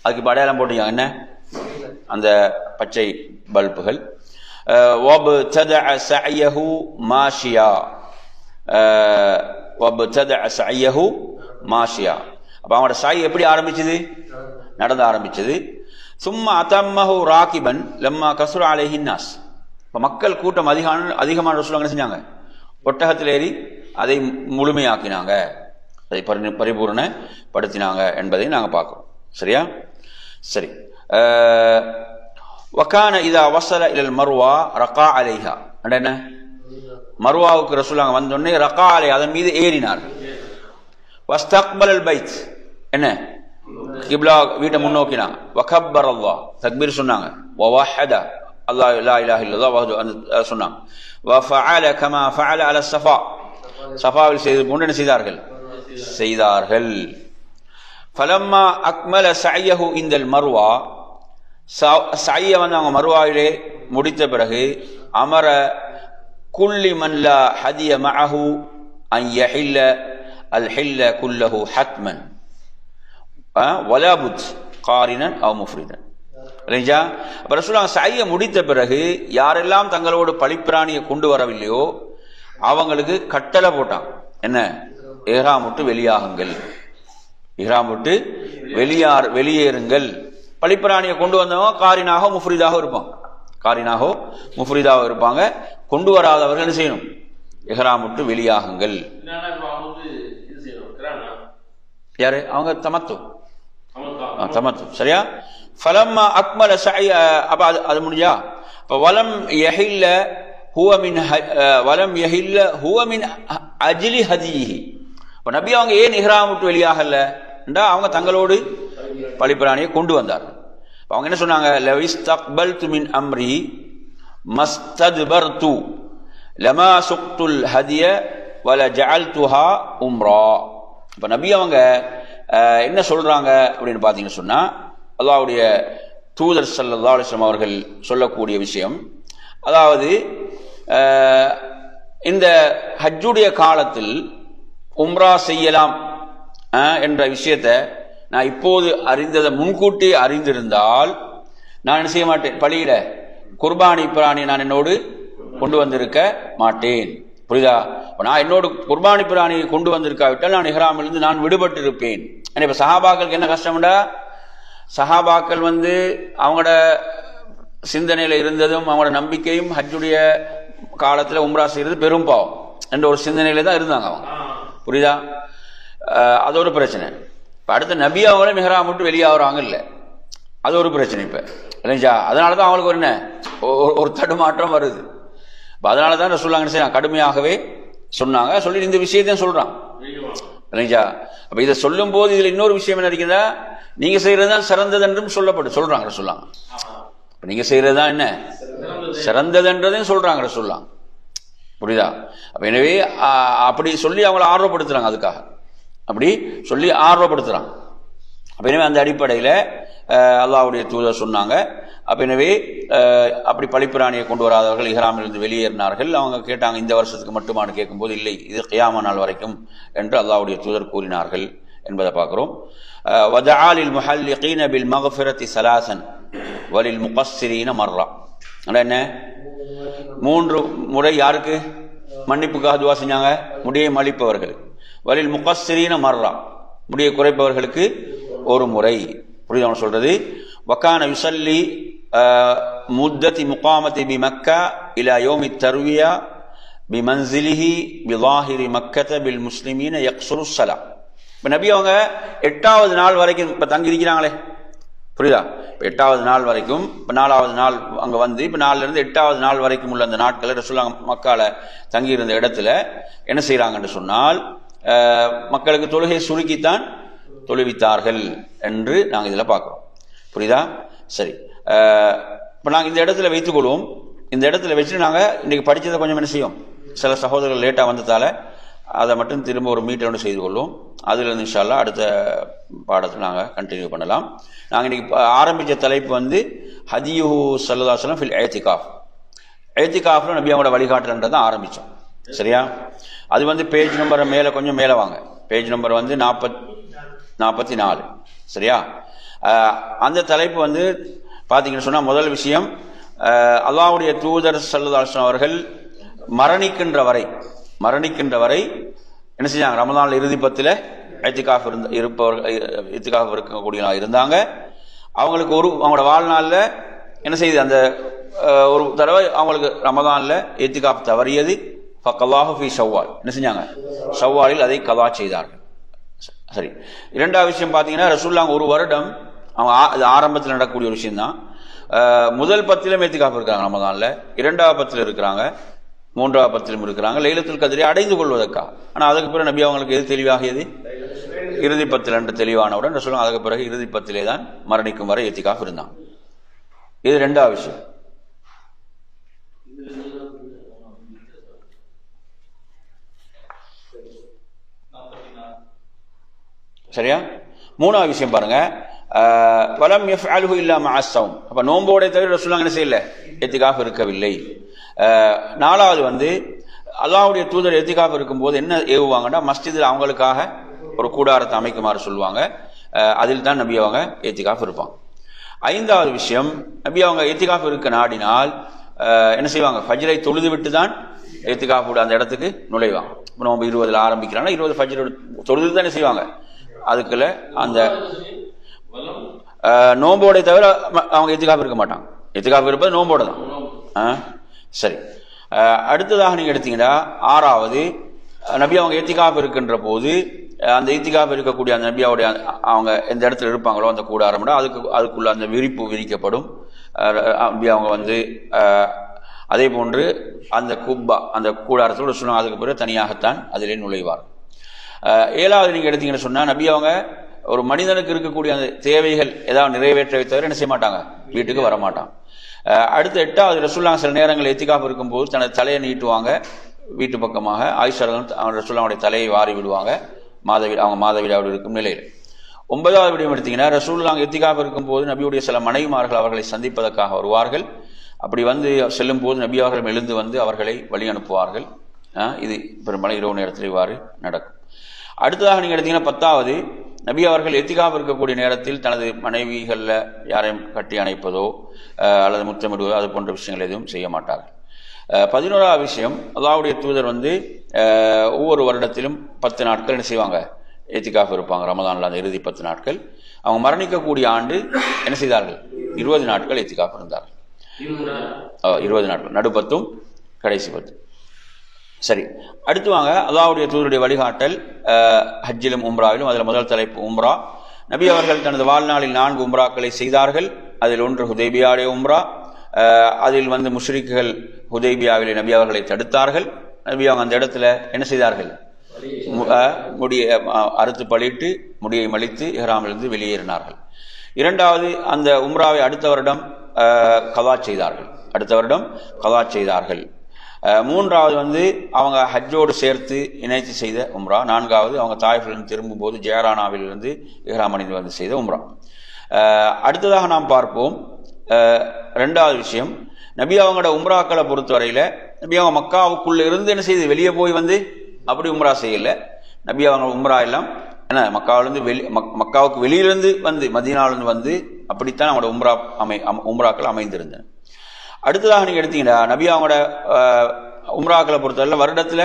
அதுக்கு இப்போ அடையாளம் போட்டீங்க என்ன? அந்த பச்சை பல்புகள். வப்ததஅ சஅயஹு மாஷியா, வப்ததஅ சஅயஹு மாஷியா. அப்ப அவனோட சாய் எப்படி ஆரம்பிச்சது? நடந்து ஆரம்பிச்சது. சும்மா அதம்மஹு ராகிபன் லம்மா கஸ்ர அலைஹி நாஸ், இப்ப மக்கள் கூட்டம் அதிகமான ரசூலுல்லாஹ் என்ன செஞ்சாங்க? ஒட்டகத்தில் ஏறி அதை முழுமையாக்கினாங்க, அதை பரிபூர்ணப்படுத்தினாங்க என்பதை நாங்கள் பார்க்கிறோம். சரியா? சரி. வகான இதா வஸல இலல் மர்வா ரகா அலைஹா, என்ன? மர்வாவுக்கு ரசூலுல்லாஹ் வந்தோடனே ரகா அலை, அதன் மீது ஏறினார். வஸ்தக்பலல் பைத், என்ன? கிப்லா வீட்டை முன்னோக்கினாங்க. வகப்பர் அல்லாஹ், தக்பீர் சொன்னாங்க. வவஹதா அல்லாஹ் லா இலாஹ இல்லல்லாஹ் வஹ்து சொன்னாங்க. வஃஅல கமா ஃபஅல அல ஸஃபா, ஸஃபாவில் செய்து போன்று என்ன செய்தார்கள்? செய்தார்கள். ஃபலம்மா அக்மல சஅயஹு இந்தல் மர்வா, சஅய வந்து அவங்க மர்வாவிலே முடித்த பிறகு அமர குல்லி மன் லா ஹதிய மஅஹு அன் யஹில்ல அல் ஹில்ல குல்லஹு ஹத்மன் வலா புத் காரினன் அவ் முஃப்ரிதன். இல்லையா? அப்ப ரசூலுல்லாஹ் சஅய முடித்த பிறகு யாரெல்லாம் தங்களோடு பழிப்பிராணியை கொண்டு வரவில்லையோ அவங்களுக்கு கட்டளை போட்டான். என்ன? இஹ்ராம் விட்டு வெளியாகுங்கள், இஹ்ராம் விட்டு வெளியேறுங்கள். பழிப்பிராணியை கொண்டு வந்தவங்க காரினாக முஃப்ரிதாக இருப்பான். காரினாகோ முஃப்ரிதாவோ இருப்பாங்க. கொண்டு வராதவர்கள் என்ன செய்யணும்? இஹ்ராம் விட்டு வெளியாகுங்கள். யாரு? அவங்க தமத்து சரியா. ஃபலம்மா அக்மல சஅய, அப்ப அது முடிஞ்சா. அப்ப வலம் யஹில்ல ஹுவ மின் அஜ்லி ஹதியிஹி. அப்ப நபி அவங்க ஏன் இஹ்ராம் விட்டு வெளியாகல? அவங்க தங்களோடு பலிப்பிராணியை கொண்டு வந்தார். அவங்க என்ன சொன்னாங்க? லவிஸ்தக்பல்து மின் அம்ரி மஸ்தத்பர்து லமா சுக்துல் ஹதிய வல ஜஅல்துஹா உம்ரா. இப்ப நபி அவங்க என்ன சொல்றாங்க அப்படின்னு பாத்தீங்கன்னு சொன்னா, அல்லாஹ்வுடைய தூதர் ஸல்லல்லாஹு அலைஹி வஸல்லம் அவர்கள் சொல்லக்கூடிய விஷயம், அதாவது இந்த ஹஜ்ஜுடைய காலத்தில் உம்ரா செய்யலாம் என்ற விஷயத்தை நான் இப்போது அறிந்ததை முன்கூட்டி அறிந்திருந்தால் நான் என்ன செய்ய மாட்டேன்? பலியிட குர்பானி பிராணி நான் என்னோடு கொண்டு வந்திருக்க மாட்டேன். புரியுதா? நான் என்னோடு குர்பானி பிராணியை கொண்டு வந்திருக்காவிட்டால் நான் இஹ்ராமிலிருந்து நான் விடுபட்டு இருப்பேன். இப்ப சஹாபாக்களுக்கு என்ன கஷ்டம்டா, சஹாபாக்கள் அவங்களோட சிந்தனையில இருந்ததும் அவங்களோட நம்பிக்கையும் ஹஜ்ஜுடைய காலத்துல உம்ரா செய்யறது பெரும் பாவம் என்ற ஒரு சிந்தனையில தான் இருந்தாங்க அவங்க. புரியுதா? அது ஒரு பிரச்சனை. இப்ப அடுத்த நபி அவங்களும் இஹ்ராம் விட்டு வெளியாகிறாங்க இல்ல, அது ஒரு பிரச்சனை இப்ப இல்லைங்களா? அதனாலதான் அவங்களுக்கு ஒரு தடுமாற்றம் வருது. அதனாலதான் ரசூலுல்லாஹி கடுமையாகவே சொன்னாங்க. சொல்லி இந்த விஷயத்தையும் சொல்றான் இல்லைங்களா? அப்ப இதை சொல்லும் போது இதுல இன்னொரு விஷயம் என்ன இருக்குதா, நீங்க செய்யறதுதான் சிறந்தது என்றும் சொல்றாங்க ரசூலுல்லாஹ். நீங்க செய்யறதுதான் என்ன சிறந்தது என்றதையும் சொல்றாங்க ரசூலுல்லாஹ். புரியுதா? அப்ப எனவே அப்படி சொல்லி அவங்களை ஆர்வப்படுத்துறாங்க, அதுக்காக அப்படி சொல்லி ஆர்வப்படுத்துறாங்க. அப்ப எனவே அந்த அடிப்படையில அல்லாஹ்வுடைய தூதர் சொன்னாங்க. அப்ப எனவே அப்படி பலிப்பிராணியை கொண்டு வராதவர்கள் இஹ்ராமிலிருந்து வெளியேறினார்கள். அவங்க கேட்டாங்க, இந்த வருஷத்துக்கு மட்டுமானு கேட்கும்போது இல்லை, இது கியாம நாள் வரைக்கும் என்று அல்லாஹ்வுடைய தூதர் கூறினார்கள் என்பதை பார்க்கிறோம். வதஆலில் முஹல்லிகீன பில் மக்ஃபிரத்தி ஸலாஸன் வலில் முகஸ்ஸிரீன மர்ரா. என்ன 3 முறை யாருக்கு மன்னிப்புக்காக துஆ செஞ்சாங்க? முடியை மலிப்பவர்கள். வலில் முகஸ்ஸிரீன மர்ரா, முடியை குறைப்பவர்களுக்கு ஒரு முறை. புரியுதா சொல்றது? வகான யுஸல்லி முத்தத்தி முகாமத்தி பி மக்கா இலா யௌமி தர்வியா பி மன்சிலிஹி பி ظاهரி மக்கத பில் முஸ்லிமீன யக்ஸுரு ஸலா. இப்ப நபி அவங்க 8வது நாள் வரைக்கும் இப்ப தங்கி இருக்கிறாங்களே, புரியுதா? 8வது நாள் வரைக்கும், இப்ப 4வது நாள் அங்க இப்ப 4ல இருந்து 8வது நாள் வரைக்கும் உள்ள அந்த நாட்களை ரசூலுல்லாஹ் மக்கால தங்கி இருந்த இடத்துல என்ன செய்யறாங்கன்னு சொன்னால், மக்களுக்கு தொழுகை சுருக்கித்தான் தொழுவித்தார்கள் என்று நாங்கள் இதுல பார்க்கிறோம். புரியுதா? சரி, இப்ப நாங்கள் இந்த இடத்துல வைத்துக் கொள்வோம். இந்த இடத்துல வச்சுட்டு நாங்க இன்னைக்கு படிச்சதை கொஞ்சம் என்ன செய்யும், சில சகோதரர்கள் லேட்டா வந்ததால அதை மட்டும் திரும்ப ஒரு மீட்டர் செய்து கொள்வோம். அதுல இருந்து இன்ஷா அல்லாஹ் அடுத்த பாடத்தில் நாங்க கண்டினியூ பண்ணலாம். நாங்க இன்னைக்கு ஆரம்பிச்ச தலைப்பு ஹதியுஹு ஸல்லல்லாஹு அலைஹி வஸல்லம் ஃபில் இஅ்திகாஃப். இஅ்திகாஃப்ல நபி அவங்களோட வழிகாட்டல்ன்றதை ஆரம்பிச்சோம். சரியா? அது பேஜ் நம்பர் கொஞ்சம் மேல வாங்க. Page number 44. சரியா? அந்த தலைப்பு பாத்தீங்கன்னு சொன்னா, முதல் விஷயம், அல்லாஹ்வுடைய தூதர் ஸல்லல்லாஹு அலைஹி வஸல்லம் அவர்கள் மரணிக்கின்ற வரை என்ன செஞ்சாங்க? ரமலான்ல இறுதி 10ல இஅ்திகாஃப் இருக்கக்கூடியவங்க இருந்தாங்க. அவங்களுக்கு அவங்களோட வாழ்நாள்ல என்ன செய்யுது, அந்த ஒரு தடவை அவங்களுக்கு ரமலான்ல இஅ்திகாஃப் தவறியது. ஃபக்கல்லாஹு ஃபீ ஷவ்வால், என்ன செஞ்சாங்க? ஷவ்வாலில் அதை கலா செய்தார்கள். சரி, இரண்டாவது விஷயம் பாத்தீங்கன்னா, ரசூலுல்லாஹ் ஒரு வருடம் அவங்க ஆரம்பத்தில் நடக்கக்கூடிய ஒரு விஷயம் தான். முதல் 10லும் இஅ்திகாஃப் இருக்காங்க ரமலான்ல, 2வது 10ல இருக்கிறாங்க, 3வது 10லும் இருக்கிறாங்க லைலத்துல் கத்ரை அடைந்து கொள்வதற்காக. ஆனா அதுக்கு பிறகு நபி அவங்களுக்கு எது தெளிவாகியது? இறுதி 10 என்று தெளிவானவுடன் ரசூலுல்லாஹ் அதுக்கு பிறகு இறுதி 10லே தான் மரணிக்கும் வரை இஅ்திகாஃப் இருந்தாங்க. இது 2வது விஷயம். சரியா? 3வது விஷயம் பாருங்க, வலம் யஃஅலுஹு இல்லா மஅ ஸௌம். அப்ப நோம்போட தவிர ரசூலுல்லாஹ் என்ன செய்யல? இஅ்திகாஃப் இருக்கவில்லை. 4வது அல்லாஹ்வுடைய தூதர் இஅ்திகாஃப் இருக்கும்போது என்ன ஏவுவாங்கன்னா, மஸ்ஜிதில் அவங்களுக்காக ஒரு கூடாரத்தை அமைக்குமாறு சொல்லுவாங்க. அதில் தான் நபி அவங்க இஅ்திகாஃப் இருப்பாங்க. 5வது விஷயம், நபி அவங்க இஅ்திகாஃப் இருக்க நாடினால் என்ன செய்வாங்க? ஃபஜ்ரை தொழுது விட்டு தான் இஅ்திகாஃப் அந்த இடத்துக்கு நுழைவாங்க. நோம்பு 20ல் ஆரம்பிக்கிறாங்க, 20 ஃபஜ்ர் தொழுது தான் என்ன செய்வாங்க? அதுக்குள்ள அந்த நோம்போட தவிர அவங்க இஅ்திகாஃப் இருக்க மாட்டாங்க. இத்திகாஃப் இருப்பது நோம்போட தான். சரி, அடுத்ததாக நீங்க எடுத்தீங்கன்னா 6வது, நபி அவங்க இத்திகாஃப் இருக்கின்ற போது அந்த இத்திகாஃப் இருக்கக்கூடிய அந்த நபியாவுடைய அவங்க எந்த இடத்துல இருப்பாங்களோ அந்த கூடாரம் அதுக்குள்ள அந்த விரிப்பு விரிக்கப்படும். நபி அவங்க அதே போன்று அந்த குப்பா அந்த கூடாரத்தோடு சொல்லுவாங்க, அதுக்கு பிறகு தனியாகத்தான் அதிலே நுழைவார். 7வது நீங்க எடுத்தீங்கன்னு சொன்னா நபி அவங்க ஒரு மனிதனுக்கு இருக்கக்கூடிய அந்த தேவைகள் ஏதாவது நிறைவேற்றவை தவிர என்ன செய்ய மாட்டாங்க, வீட்டுக்கு வரமாட்டாங்க. அடுத்து 8வது, ரசூலுல்லாஹ் சில நேரங்கள் இத்திகாஃப் இருக்கும்போது தனது தலையை நீட்டுவாங்க வீட்டு பக்கமாக. ஆயிஷா ரசூலுல்லாஹ்வுடைய தலையை வாரி விடுவாங்க அவங்க மாதவிடாவில் இருக்கும் நிலையில். 9வது விடயம் எடுத்தீங்கன்னா ரசூலுல்லாஹ் இத்திகாஃப் இருக்கும்போது நபியுடைய சில மனைவிமார்கள் அவர்களை சந்திப்பதற்காக வருவார்கள். அப்படி செல்லும் போது நபி அவர்கள் எழுந்து அவர்களை வழி அனுப்புவார்கள். இது பெரும்பாலும் இரவு நேரத்தில் இவ்வாறு நடக்கும். அடுத்ததாக நீங்க எடுத்தீங்கன்னா 10வது, நபி அவர்கள் இத்திகாஃப் இருக்கக்கூடிய நேரத்தில் தனது மனைவிகளில் யாரையும் கட்டி அணைப்பதோ அல்லது முத்தமிடுவதோ அது போன்ற விஷயங்கள் எதுவும் செய்ய மாட்டார்கள். 11வது விஷயம், அல்லாஹ்வுடைய தூதர் ஒவ்வொரு வருடத்திலும் 10 நாட்கள் என்ன செய்வாங்க, இத்திகாஃப் இருப்பாங்க. ரமதான்ல அந்த இறுதி 10 நாட்கள். அவங்க மரணிக்கக்கூடிய ஆண்டு என்ன செய்தார்கள், 20 நாட்கள் இத்திகாஃப் இருந்தார்கள். 20 நாட்கள், நடு 10 கடைசி 10. சரி, அடுத்து வாங்க அல்லாஹ்வுடைய தூதருடைய வழிகாட்டல் ஹஜ்ஜிலும் உம்ராவிலும். அதில் முதல் தலைப்பு உம்ரா. நபி அவர்கள் தனது வாழ்நாளில் 4 உம்ராக்களை செய்தார்கள். அதில் ஒன்று ஹுதைபியாவுடைய உம்ரா. அதில் முஷ்ரிக்குகள் ஹுதைபியாவிலே நபி அவர்களை தடுத்தார்கள். நபி அவங்க அந்த இடத்துல என்ன செய்தார்கள், முடியை அறுத்து பழிட்டு முடியை மலித்து இஹ்ராமிலிருந்து வெளியேறினார்கள். 2வது, அந்த உம்ராவை அடுத்த வருடம் கலா செய்தார்கள். 3வது அவங்க ஹஜ்ஜோடு சேர்த்து இணைத்து செய்த உம்ரா. 4வது, அவங்க தாயிஃபிலிருந்து திரும்பும் போது ஜெயரானாவிலிருந்து இஹ்ராம் அணிந்து செய்த உம்ரா. அடுத்ததாக நாம் பார்ப்போம் 2வது விஷயம், நபி அவங்களோட உம்ராக்களை பொறுத்தவரையில நபி அவங்க மக்காவுக்குள்ள இருந்து என்ன செய்து வெளியே போய் அப்படி உம்ரா செய்யல. நபி அவங்க உம்ரா எல்லாம் என்ன மக்காவிலிருந்து மக்காவுக்கு வெளியிலிருந்து மதீனாவிலிருந்து அப்படித்தான் அவங்களோட உம்ராக்கள் அமைந்திருந்தன. அடுத்ததாக நீங்க எடுத்தீங்கன்னா நபி அவங்களோட உம்ராக்களை பொறுத்தவரை வருடத்துல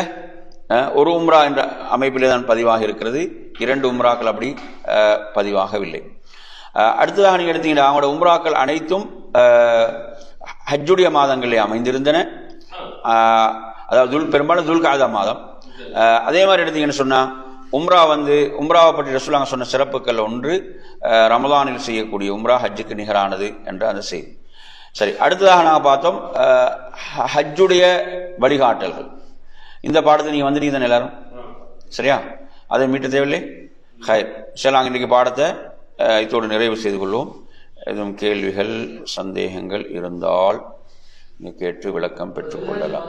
ஒரு உம்ரா என்ற அமைப்பிலே தான் பதிவாக இருக்கிறது. 2 உம்ராக்கள் அப்படி பதிவாகவில்லை. அடுத்ததாக நீங்க எடுத்தீங்கன்னா அவங்களோட உம்ராக்கள் அனைத்தும் ஹஜ்ஜுடைய மாதங்களிலே அமைந்திருந்தன. அதாவது பெரும்பாலும் துல்காதா மாதம். அதே மாதிரி எடுத்தீங்கன்னு சொன்னா உம்ராவை பற்றி ரசூலுல்லாஹ் சொன்ன சிறப்புகள் ஒன்று ரமலானில் செய்யக்கூடிய உம்ரா ஹஜ்ஜுக்கு நிகரானது என்ற அந்த செய்தி. சரி, அடுத்ததாக நாங்கள் பார்த்தோம் ஹஜ்ஜுடைய வழிகாட்டல்கள். இந்த பாடத்தை நீங்க வந்துட்டீங்க தானே எல்லாரும், சரியா? அதை மீட்ட தேவையில்லை. நாங்கள் இன்றைக்கு பாடத்தை இதோடு நிறைவு செய்து கொள்வோம். எதுவும் கேள்விகள் சந்தேகங்கள் இருந்தால் நீங்க கேட்டு விளக்கம் பெற்றுக் கொள்ளலாம்.